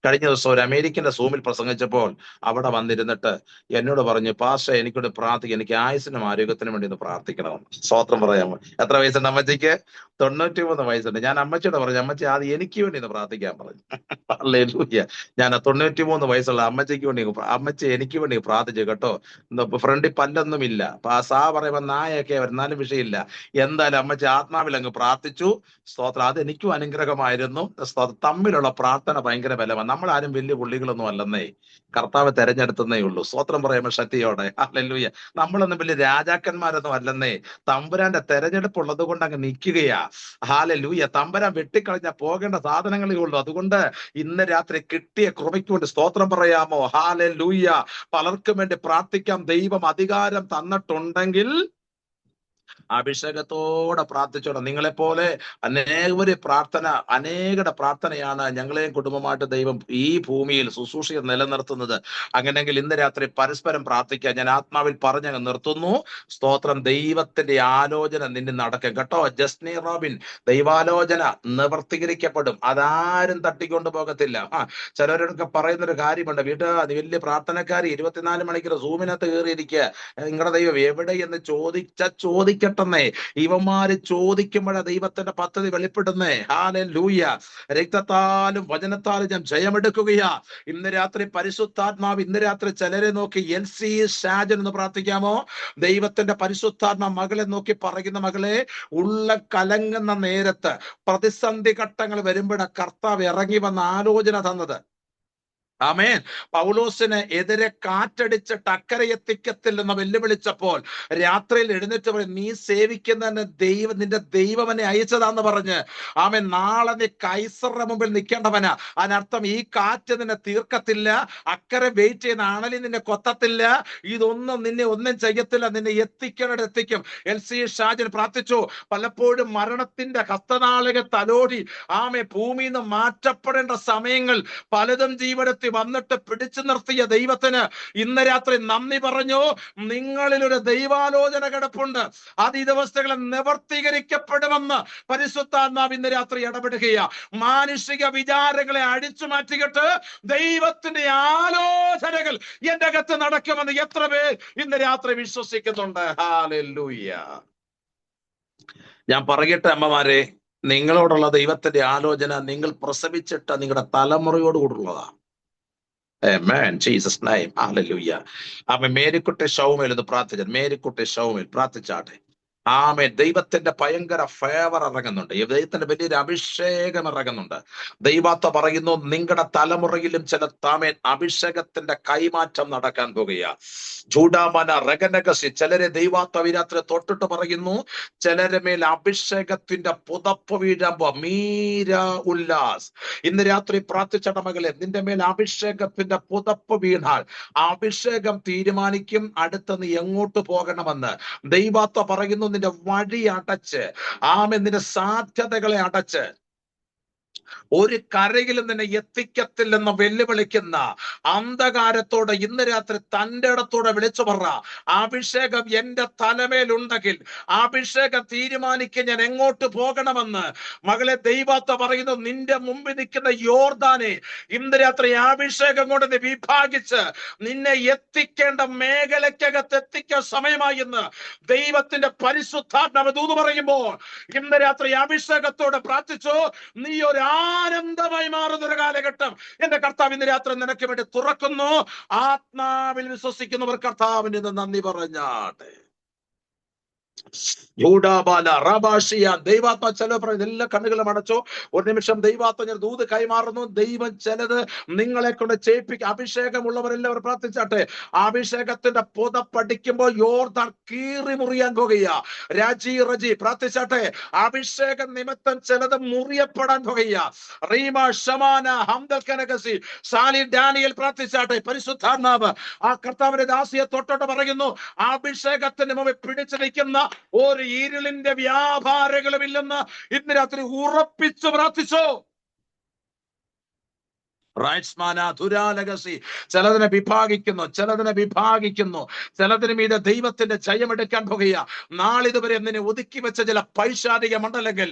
കഴിഞ്ഞ ദിവസം ഒരു അമേരിക്കന്റെ സൂമിൽ പ്രസംഗിച്ചപ്പോൾ അവിടെ വന്നിരുന്നിട്ട് എന്നോട് പറഞ്ഞു, പാസ്റ്റർ എനിക്കൊണ്ട് പ്രാർത്ഥിക്കാം, എനിക്ക് ആയുസിനും ആരോഗ്യത്തിനും വേണ്ടി ഒന്ന് പ്രാർത്ഥിക്കണമെന്ന്. സ്തോത്രം പറയാമോ? എത്ര വയസ്സുണ്ട് അമ്മച്ചിക്ക്? 93 വയസ്സുണ്ട്. ഞാൻ അമ്മച്ചിയോട് പറഞ്ഞു, അമ്മച്ചി ആദ്യം എനിക്ക് വേണ്ടി ഒന്ന് പ്രാർത്ഥിക്കാൻ പറഞ്ഞു. ഹല്ലേലൂയ. ഞാൻ 93 വയസ്സുള്ള അമ്മച്ചിക്ക് വേണ്ടി, അമ്മച്ചി എനിക്ക് വേണ്ടി പ്രാർത്ഥിച്ചു കേട്ടോ. ഫ്രണ്ടിൽ പല്ലൊന്നും ഇല്ല, പറയുമ്പോ നായൊക്കെ വരുന്നാലും വിഷയമില്ല. എന്തായാലും അമ്മച്ചി ആത്മാവിൽ അങ്ങ് പ്രാർത്ഥിച്ചു. സ്തോത്രം. അത് എനിക്കും അനുഗ്രഹമായിരുന്നു. തമ്മിലുള്ള പ്രാർത്ഥന ഭയങ്കര ബലമാണ്. നമ്മളാരും വലിയ പുള്ളികളൊന്നും അല്ലെന്നേ, കർത്താവ് തെരഞ്ഞെടുത്തന്നേ ഉള്ളൂ. സ്തോത്രം പറയുമ്പോൾ ശക്തിയോടെ ഹല്ലേലൂയ. നമ്മളൊന്നും വലിയ രാജാക്കന്മാരൊന്നും അല്ലെന്നേ, തമ്പുരാന്റെ തെരഞ്ഞെടുപ്പ് ഉള്ളത് കൊണ്ട് അങ്ങ് നിൽക്കുകയാ. ഹല്ലേലൂയ. തമ്പുരാൻ വെട്ടിക്കളഞ്ഞ പോകേണ്ട സാധനങ്ങളേ ഉള്ളൂ. അതുകൊണ്ട് ഇന്ന് രാത്രി കിട്ടിയ കൃപയ്ക്ക് വേണ്ടി സ്തോത്രം പറയാമോ? ഹല്ലേലൂയ. പലർക്കും വേണ്ടി പ്രാർത്ഥിക്കാം. ദൈവം അധികാരം തന്നിട്ടുണ്ടെങ്കിൽ അഭിഷേകത്തോടെ പ്രാർത്ഥിച്ചോണം. നിങ്ങളെപ്പോലെ അനേകരുടെ പ്രാർത്ഥനയാണ് ഞങ്ങളെയും കുടുംബമായിട്ട് ദൈവം ഈ ഭൂമിയിൽ ശുശ്രൂഷയെ നിലനിർത്തുന്നത്. അങ്ങനെയെങ്കിൽ ഇന്ന് രാത്രി പരസ്പരം പ്രാർത്ഥിക്കുക. ഞാൻ ആത്മാവിൽ പറഞ്ഞങ്ങ് നിർത്തുന്നു. സ്തോത്രം. ദൈവത്തിന്റെ ആലോചന നിന്നെ നടക്കും കേട്ടോ. ജസ്നി റോബിൻ, ദൈവാലോചന നിവർത്തീകരിക്കപ്പെടും. അതാരും തട്ടിക്കൊണ്ടു പോകത്തില്ല. ചിലരൊക്കെ പറയുന്നൊരു കാര്യമുണ്ട്, വീട്ടിൽ വലിയ പ്രാർത്ഥനക്കാരി 24 മണിക്കൂർ സൂമിനകത്ത് കയറിയിരിക്കുക, നിങ്ങളുടെ ദൈവം എവിടെ എന്ന് ചോദിക്കട്ടെന്നേ. ഇവന്മാര് ചോദിക്കുമ്പോഴാ ദൈവത്തിന്റെ പദ്ധതി വെളിപ്പെടുന്നേ. ഹല്ലേലൂയ. രക്തത്താലും വചനത്താലും ഞാൻ ജയമെടുക്കുകയാ. ഇന്ന് രാത്രി പരിശുദ്ധാത്മാവ് ഇന്ന് രാത്രി ചിലരെ നോക്കി LC ഷാജൻ എന്ന് പ്രാർത്ഥിക്കാമോ? ദൈവത്തിന്റെ പരിശുദ്ധാത്മാ മകളെ നോക്കി പറയുന്ന, മകളെ, ഉള്ള കലങ്ങുന്ന നേരത്ത് പ്രതിസന്ധി ഘട്ടങ്ങൾ വരുമ്പോഴാ കർത്താവ് ഇറങ്ങി വന്ന ആലോചന തന്നത്. ആമേൻ. പൗലോസിന് എതിരെ കാറ്റടിച്ചിട്ട് അക്കരെ എത്തിക്കത്തില്ലെന്ന് വെല്ലുവിളിച്ചപ്പോൾ രാത്രിയിൽ എഴുന്നേറ്റ് പറയും, നീ സേവിക്കുന്ന നിന്റെ ദൈവം എന്നെ അയച്ചതാന്ന് പറഞ്ഞ്. ആമേൻ. നാളെ നീ കൈസറുടെ മുമ്പിൽ നിൽക്കേണ്ടവനാ. അതിനർത്ഥം ഈ കാറ്റ് നിന്നെ തീർക്കത്തില്ല, അക്കരെ വെയിറ്റ് ചെയ്യുന്ന അണലി നിന്നെ കൊത്തത്തില്ല, ഇതൊന്നും നിന്നെ ഒന്നും ചെയ്യത്തില്ല, നിന്നെ എത്തിക്കും. LC ഷാജൻ പ്രാർത്ഥിച്ചു. പലപ്പോഴും മരണത്തിന്റെ ഹസ്തനാളിക തലോടി ഭൂമിയിൽ നിന്ന് മാറ്റപ്പെടേണ്ട സമയങ്ങൾ പലതും ജീവിതത്തിൽ വന്നിട്ട് പിടിച്ചു നിർത്തിയ ദൈവത്തിന് ഇന്ന് രാത്രി നന്ദി പറഞ്ഞു. നിങ്ങളിൽ ഒരു ദൈവാലോചന കിടപ്പുണ്ട്. അത് ഈ ദിവസങ്ങളിൽ നിവർത്തീകരിക്കപ്പെടുമെന്ന് പരിശുദ്ധാത്മാവ് ഇന്ന് രാത്രി ഇടപെടുകയാ. മാനുഷിക വിചാരങ്ങളെ അടിച്ചു മാറ്റിയിട്ട് ദൈവത്തിന്റെ ആലോചനകൾ എന്റെ അകത്ത് നടക്കുമെന്ന് എത്ര പേർ ഇന്ന് രാത്രി വിശ്വസിക്കുന്നുണ്ട്? ഹല്ലേലൂയ. ഞാൻ പറയട്ടെ അമ്മമാരെ, നിങ്ങളോടുള്ള ദൈവത്തിന്റെ ആലോചന നിങ്ങൾ പ്രസവിച്ചിട്ട് നിങ്ങളുടെ തലമുറയോട് കൂടുള്ളതാ. Amen. Jesus name. Hallelujah. Marykutty ഷൗമേൽ എന്ന് പ്രാർത്ഥിച്ചാൽ, മേരിക്കുട്ടി ഷൗമേൽ പ്രാർത്ഥിച്ചാട്ടെ. ദൈവത്തിന്റെ ഭയങ്കര ഫേവർ ഇറങ്ങുന്നുണ്ട്. ദൈവത്തിന്റെ വലിയൊരു അഭിഷേകം ഇറങ്ങുന്നുണ്ട്. ദൈവാത്മ പറയുന്നു, നിങ്ങളുടെ തലമുറയിലും ചില അഭിഷേകത്തിന്റെ കൈമാറ്റം നടക്കാൻ പോകുകയാ. ജൂഡാമന റഗനഗസി. ചിലരെ ദൈവാത്മ വിരാത്രി തൊട്ടിട്ട് പറയുന്നു, ചിലരെ മേൽ അഭിഷേകത്തിന്റെ പുതപ്പ് വീഴുമ്പോ മീര ഉല്ലാസ്. ഇന്ന് രാത്രി പ്രാർത്ഥിച്ച മകളെ, നിന്റെ മേൽ അഭിഷേകത്തിന്റെ പുതപ്പ് വീണാൽ അഭിഷേകം തീരുമാനിക്കും അടുത്ത് നീ എങ്ങോട്ട് പോകണമെന്ന്. ദൈവാത്മ പറയുന്നു, നിന്റെ വഴി അടച്ച്, നിന്റെ സാധ്യതകളെ അടച്ച് ഒരു കരയിലും നിന്നെ എത്തിക്കത്തില്ലെന്ന് വെല്ലുവിളിക്കുന്ന അന്ധകാരത്തോടെ ഇന്ന് രാത്രി തന്റെ ഇടത്തോടെ വിളിച്ചു പറ, അഭിഷേകം എന്റെ തലമേലുണ്ടെങ്കിൽ അഭിഷേകം തീരുമാനിക്കാൻ ഞാൻ എങ്ങോട്ട് പോകണമെന്ന്. മകളെ, ദൈവാത്മ പറയുന്നു, നിന്റെ മുമ്പിൽ നിൽക്കുന്ന യോർദാനെ ഇന്ന് രാത്രി അഭിഷേകം കൊണ്ട് നീ വിഭാഗിച്ച് നിന്നെ എത്തിക്കേണ്ട മേഖലയ്ക്കകത്ത് എത്തിക്കാൻ സമയമായി എന്ന് ദൈവത്തിന്റെ പരിശുദ്ധാത്മാവ് ദൂത് പറയുമ്പോൾ ഇന്ന് രാത്രി അഭിഷേകത്തോടെ പ്രാർത്ഥിച്ചു. നീ ഒരു ആനന്ദമായി മാറുന്ന ഒരു കാലഘട്ടം എന്റെ കർത്താവ് ഇന്ന് രാത്രി നിനക്ക് വേണ്ടി തുറക്കുന്നു. ആത്മാവിൽ വിശ്വസിക്കുന്നവർ കർത്താവിന് നന്ദി പറഞ്ഞാട്ടെ. ദൈവാത്മ ചില എല്ലാ കണ്ണുകളും അടച്ചോ. ഒരു നിമിഷം ദൈവാത്മ ഞാൻ ദൂത് കൈമാറുന്നു. ദൈവം ചിലത് നിങ്ങളെ കൊണ്ട് ചെയ്യിപ്പിക്കും. അഭിഷേകമുള്ളവരെല്ലാവരും പ്രാർത്ഥിച്ചാട്ടെ. അഭിഷേകത്തിന്റെ പുതപ്പടിക്കുമ്പോൾ യോർദാൻ കീറി മുറിയാൻ പോകുകയാ. റജി പ്രാർത്ഥിച്ചാട്ടെ. അഭിഷേകം നിമിത്തം ചിലത് മുറിയപ്പെടാൻ പോകുകയാ. റീമ ഷമാന ഹംദൽ കനകസി സാലി ഡാനിയൽ പ്രാർത്ഥിച്ചാട്ടെ. പരിശുദ്ധാത്മാവ് ആ കർത്താവിന്റെ ദാസിയെ തൊട്ടോട്ട് പറയുന്നു, അഭിഷേകത്തിന് മുമ്പിൽ പിടിച്ചു നിൽക്കുന്ന ഒരു ഇരുളിന്റെ വ്യാപാരങ്ങളുമില്ലെന്ന് ഇന്ന് രാത്രി ഉറപ്പിച്ചു പ്രാർത്ഥിച്ചോ. ചിലതിനെ വിഭാഗിക്കുന്നു, ചിലതിന് മീതെ ദൈവത്തിന്റെ ജയമെടുക്കാൻ പോകുക. നാളിതുവരെ നിന്നെ ഒതുക്കി വെച്ച ചില പൈശാചിക മണ്ഡലങ്ങൾ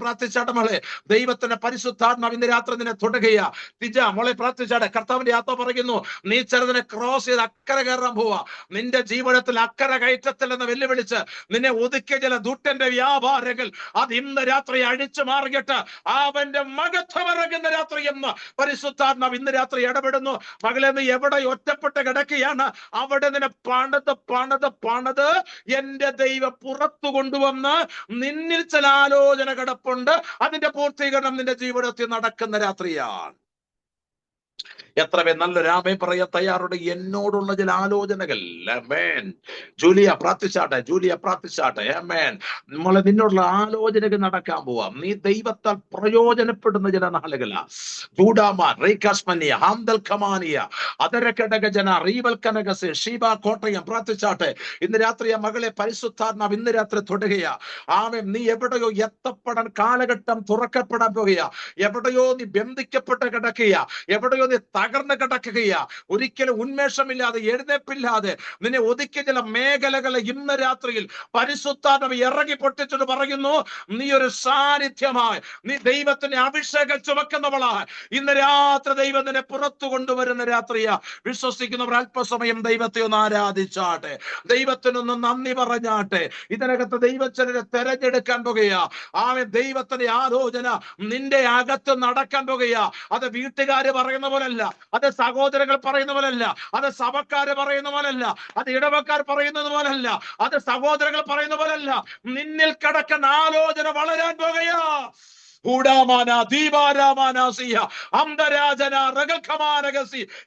പ്രാർത്ഥിച്ചാട്ടമോളെ, ദൈവത്തിന്റെ പരിശുദ്ധാത്മാവ് ഇന്ന് രാത്രി നിന്നെ തൊടുകയാ. തിജ മോളെ പ്രാർത്ഥിച്ചാട്ടെ. കർത്താവിന്റെ ആത്മ പറയുന്നു, നീ ചിലതിനെ ക്രോസ് ചെയ്ത് അക്കരെ കയറാൻ പോവാ. നിന്റെ ജീവിതത്തിൽ അക്കരെ കയറ്റത്തിൽ എന്ന് വെല്ലുവിളിച്ച് നിന്നെ ഒതുക്കിയ ചില ദുഷ്ടന്റെ വ്യാപാരങ്ങൾ അത് ഇന്ന് രാത്രി അഴിച്ചു മാറിയിട്ട് അവന്റെ മകത്വം ഇറങ്ങുന്ന രാത്രി രാത്രി എന്ന് പരിശുദ്ധാത്മാവ് ഇന്ന് രാത്രി ഇടപെടുന്നു. മകളെ, നീ എവിടെ ഒറ്റപ്പെട്ട് കിടക്കുകയാണ്, അവിടെ നിന്നെ പണിത് എന്റെ ദൈവം പുറത്തു കൊണ്ടുവന്ന് നിന്നിൽ ചില ആലോചന കിടപ്പുണ്ട്. അതിന്റെ പൂർത്തീകരണം നിന്റെ ജീവിതത്തിൽ നടക്കുന്ന രാത്രിയാണ്. എത്ര പേർ നല്ലൊരു ആമേൻ പറയാൻ തയ്യാറുണ്ട്? എന്നോടുള്ള ചില ആലോചനകൾ. ആമേൻ. ജൂലിയ പ്രാർത്ഥിച്ചാട്ടെ. ആമേൻ. നമ്മളെ നിന്നോടുള്ള ആലോചനകൾ നടക്കാൻ പോവാം. നീ ദൈവത്താൽ പ്രയോജനപ്പെടുന്ന ചില നാളുകളാ. കോട്ടയം പ്രാർത്ഥിച്ചാട്ടെ. ഇന്ന് രാത്രി ആ മകളെ പരിശുദ്ധാത്മാവ് ഇന്ന് രാത്രി തൊടുകയാ. ആമേൻ. നീ എവിടെയോ എത്തപ്പെടാൻ കാലഘട്ടം തുറക്കപ്പെടാൻ പോകുകയാ. എവിടെയോ നീ ബന്ധിക്കപ്പെട്ട് കിടക്കുകയാ. എവിടെയോ നീ തകർന്ന് കിടക്കുകയാ. ഒരിക്കലും ഉന്മേഷമില്ലാതെ, എഴുന്നേപ്പില്ലാതെ നിന്നെ ഒതുക്കിയ ചില മേഖലകളെ ഇന്ന് രാത്രിയിൽ പരിശുദ്ധാത്മാവ് ഇറങ്ങി പൊട്ടിച്ചിട്ട് പറയുന്നു, നീ ഒരു സാന്നിധ്യമായി, നീ ദൈവത്തിന്റെ അഭിഷേകം ചുമക്കുന്നവളായി ഇന്ന് രാത്രി ദൈവം നിന്നെ പുറത്തു കൊണ്ടുവരുന്ന രാത്രിയാ. വിശ്വസിക്കുന്നവർ അല്പസമയം ദൈവത്തെ ഒന്ന് ആരാധിച്ചാട്ടെ, ദൈവത്തിനൊന്ന് നന്ദി പറഞ്ഞാട്ടെ. ഇതിനകത്ത് ദൈവത്തിനെ തെരഞ്ഞെടുക്കാൻ പോകുകയാ. ആമേൻ. ദൈവത്തിന്റെ ആലോചന നിന്റെ അകത്ത് നടക്കാൻ പോകുകയാ. അത് വീട്ടുകാര് പറയുന്ന പോലല്ല, അത് സഹോദരങ്ങൾ പറയുന്ന പോലല്ല, അത് സഭക്കാര് പറയുന്ന പോലല്ല, അത് ഇടവക്കാർ പറയുന്നത് പോലല്ല, അത് സഹോദരങ്ങൾ പറയുന്ന പോലല്ല. നിന്നിൽ കിടക്കുന്ന ആലോചന വളരാൻ പോകുകയാ.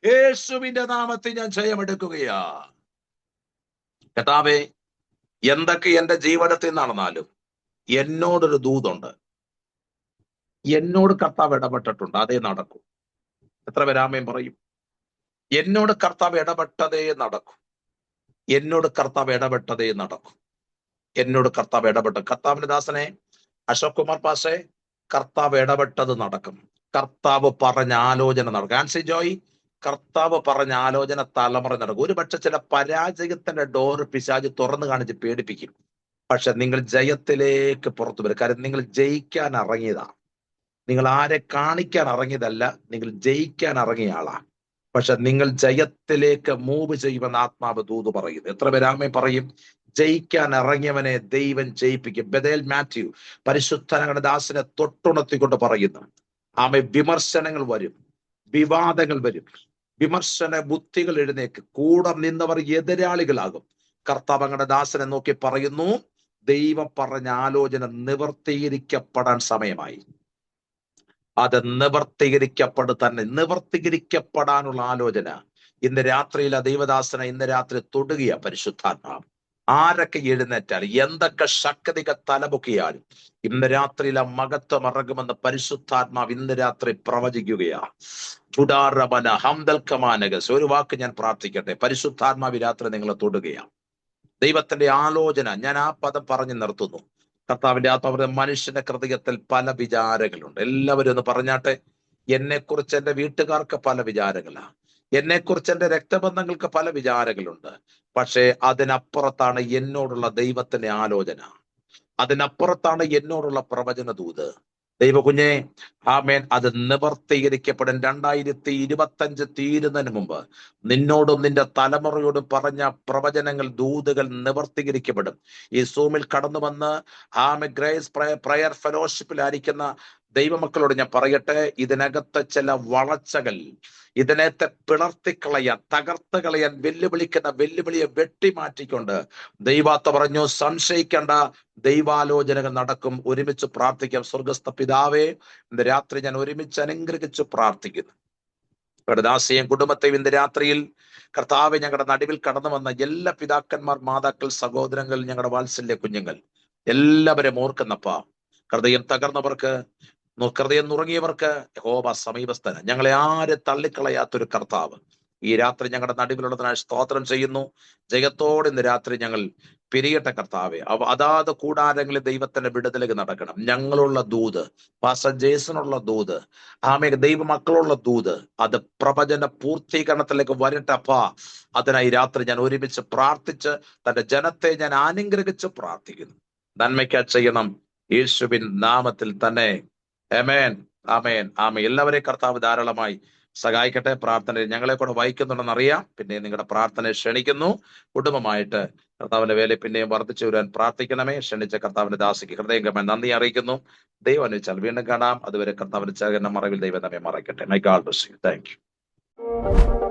യേശുവിന്റെ നാമത്തിൽ ഞാൻ ജയമെടുക്കുകയാ. കർത്താവേ, എന്തൊക്കെ എന്റെ ജീവിതത്തിൽ നടന്നാലും എന്നോടൊരു ദൂതുണ്ട്. എന്നോട് കർത്താവ് ഇടപെട്ടിട്ടുണ്ട്, അതേ നടക്കും. എത്ര പേരാമേൻ പറയും? എന്നോട് കർത്താവ് ഇടപെട്ടതേ നടക്കും. എന്നോട് കർത്താവ് ഇടപെട്ടതേ നടക്കും. എന്നോട് കർത്താവ് ഇടപെട്ട കർത്താവിന്റെ ദാസനെ അശോക് കുമാർ പാഷെ, കർത്താവ് ഇടപെട്ടത് നടക്കും. കർത്താവ് പറഞ്ഞ ആലോചന നടക്കും. ആൻസി ജോയ്, കർത്താവ് പറഞ്ഞ ആലോചന തലമുറ നടക്കും. ഒരു പക്ഷെ ചില പരാജയത്തിന്റെ ഡോർ പിശാച് തുറന്നു കാണിച്ച് പേടിപ്പിക്കും. പക്ഷെ നിങ്ങൾ ജയത്തിലേക്ക് പുറത്തു വരും. കാര്യം നിങ്ങൾ ജയിക്കാൻ ഇറങ്ങിയതാണ്. നിങ്ങൾ ആരെ കാണിക്കാൻ ഇറങ്ങിയതല്ല, നിങ്ങൾ ജയിക്കാൻ ഇറങ്ങിയ ആളാണ്. പക്ഷെ നിങ്ങൾ ജയത്തിലേക്ക് മൂവ് ചെയ്യുമെന്ന് ആത്മാവ് ദൂത് പറയുന്നു. എത്ര പേരാമേ പറയും? ജയിക്കാൻ ഇറങ്ങിയവനെ ദൈവം ജയിപ്പിക്കും. ബദേൽ മാത്യു പരിശുദ്ധനങ്ങളുടെ ദാസനെ തൊട്ടുണർത്തിക്കൊണ്ട് പറയുന്നു, ആമേ, വിമർശനങ്ങൾ വരും, വിവാദങ്ങൾ വരും, വിമർശന ബുദ്ധികൾ എഴുന്നേക്ക്. കൂടെ നിന്നവർ എതിരാളികളാകും. കർത്താവ് അങ്ങയുടെ ദാസനെ നോക്കി പറയുന്നു, ദൈവം പറഞ്ഞ ആലോചന നിവർത്തീകരിക്കപ്പെടാൻ സമയമായി. അത് നിവർത്തീകരിക്കപ്പെടാനുള്ള ആലോചന ഇന്ന് രാത്രിയിൽ ആ ദൈവദാസന ഇന്ന് രാത്രി തൊടുകയാ പരിശുദ്ധാത്മാവ്. ആരൊക്കെ എഴുന്നേറ്റാൽ, എന്തൊക്കെ ശക്തികൾ തലപൊക്കിയാലും ഇന്ന് രാത്രിയിൽ ആ മഹത്വം ഇറങ്ങുമെന്ന് പരിശുദ്ധാത്മാവ് ഇന്ന് രാത്രി പ്രവചിക്കുകയാ. ചുടാറബന ഹംദൽക്കമാനകസ്. ഒരു വാക്ക് ഞാൻ പ്രാർത്ഥിക്കട്ടെ. പരിശുദ്ധാത്മാവ് രാത്രി നിങ്ങളെ തൊടുകയാ. ദൈവത്തിന്റെ ആലോചന, ഞാൻ ആ പദം പറഞ്ഞു നിർത്തുന്നു. കർത്താവിന്റെ ആത്മാവ്, മനുഷ്യന്റെ ഹൃദയത്തിൽ പല വിചാരങ്ങളുണ്ട്. എല്ലാവരും ഒന്ന് പറഞ്ഞാട്ടെ. എന്നെക്കുറിച്ച് എന്റെ വീട്ടുകാർക്ക് പല വിചാരങ്ങളാ, എന്നെക്കുറിച്ച് എന്റെ രക്തബന്ധങ്ങൾക്ക് പല വിചാരങ്ങളുണ്ട്. പക്ഷേ അതിനപ്പുറത്താണ് എന്നോടുള്ള ദൈവത്തിന്റെ ആലോചന, അതിനപ്പുറത്താണ് എന്നോടുള്ള പ്രവചന ദൂത്. ദൈവകുഞ്ഞെ, ആമേൻ, അത് നിവർത്തീകരിക്കപ്പെടും. 2025 തീരുന്നതിന് മുമ്പ് നിന്നോടും നിന്റെ തലമുറയോടും പറഞ്ഞ പ്രവചനങ്ങൾ, ദൂതുകൾ നിവർത്തീകരിക്കപ്പെടും. ഈ സൂമിൽ കടന്നു വന്ന് ഗ്രേസ് പ്രയർ ഫെലോഷിപ്പിലായിരിക്കുന്ന ദൈവമക്കളോട് ഞാൻ പറയട്ടെ, ഇതിനകത്ത് ചില വളർച്ചകൾ, ഇതിനകത്തെ പിളർത്തിക്കളയാൻ, തകർത്ത് കളയാൻ വെല്ലുവിളിക്കുന്ന വെല്ലുവിളിയെ വെട്ടിമാറ്റിക്കൊണ്ട് ദൈവാത്ത പറഞ്ഞു, സംശയിക്കേണ്ട, ദൈവാലോചനകൾ നടക്കും. ഒരുമിച്ച് പ്രാർത്ഥിക്കാം. സ്വർഗസ്ഥ പിതാവേ, ഇന്ന് രാത്രി ഞാൻ ഒരുമിച്ച് അനുഗ്രഹിച്ച് പ്രാർത്ഥിക്കുന്നു. ദാസിയും കുടുംബത്തെയും ഇന്ന് രാത്രിയിൽ കർത്താവ് ഞങ്ങളുടെ നടുവിൽ കടന്നു വന്ന എല്ലാ പിതാക്കന്മാർ, മാതാക്കൾ, സഹോദരങ്ങൾ, ഞങ്ങളുടെ വാത്സല്യ കുഞ്ഞുങ്ങൾ എല്ലാവരും ഓർക്കുന്നപ്പ, ഹൃദയം തകർന്നവർക്ക്, ഹൃദയം നുറങ്ങിയവർക്ക് യഹോവ സമീപസ്ഥന്. ഞങ്ങളെ ആരെ തള്ളിക്കളയാത്തൊരു കർത്താവ് ഈ രാത്രി ഞങ്ങളുടെ നടുവിലുള്ളതിനായി സ്തോത്രം ചെയ്യുന്നു. ജയത്തോടെ ഇന്ന് രാത്രി ഞങ്ങൾ പിരിയട്ടെ കർത്താവെ. അതാത് കൂടാരങ്ങളിൽ ദൈവത്തിന്റെ വിടുതലേക്ക് നടക്കണം. ഞങ്ങളുള്ള ദൂത്, പാസ്റ്റർ ജേസനുള്ള ദൂത്, ആമേ, ദൈവമക്കളുള്ള ദൂത്, അത് പ്രവചന പൂർത്തീകരണത്തിലേക്ക് വരട്ടെ അപ്പാ. അതിനായി രാത്രി ഞാൻ ഒരുമിച്ച് പ്രാർത്ഥിച്ച് തന്റെ ജനത്തെ ഞാൻ അനുഗ്രഹിച്ച് പ്രാർത്ഥിക്കുന്നു. നന്മയ്ക്കാ ചെയ്യണം, യേശുവിൻ നാമത്തിൽ തന്നെ. ആമേൻ, ആമേൻ, ആമേൻ. എല്ലാവരെയും കർത്താവ് ധാരാളമായി സഹായിക്കട്ടെ. പ്രാർത്ഥന ഞങ്ങളെ കൂടെ വഹിക്കുന്നുണ്ടെന്ന് അറിയാം. പിന്നെ നിങ്ങളുടെ പ്രാർത്ഥനയെ ക്ഷണിക്കുന്നു. കുടുംബമായിട്ട് കർത്താവിന്റെ വേല പിന്നെയും വർദ്ധിച്ചു വരാൻ പ്രാർത്ഥിക്കണമേ. ക്ഷണിച്ച കർത്താവിന്റെ ദാസിക്ക് ഹൃദയംഗമായി നന്ദി അറിയിക്കുന്നു. ദൈവം അനുവദിച്ചാൽ വീണ്ടും കാണാം. അതുവരെ കർത്താവിന്റെ ചേകന മറവിൽ ദൈവം നമ്മെ മറയ്ക്കട്ടെ. May God bless you. Thank U.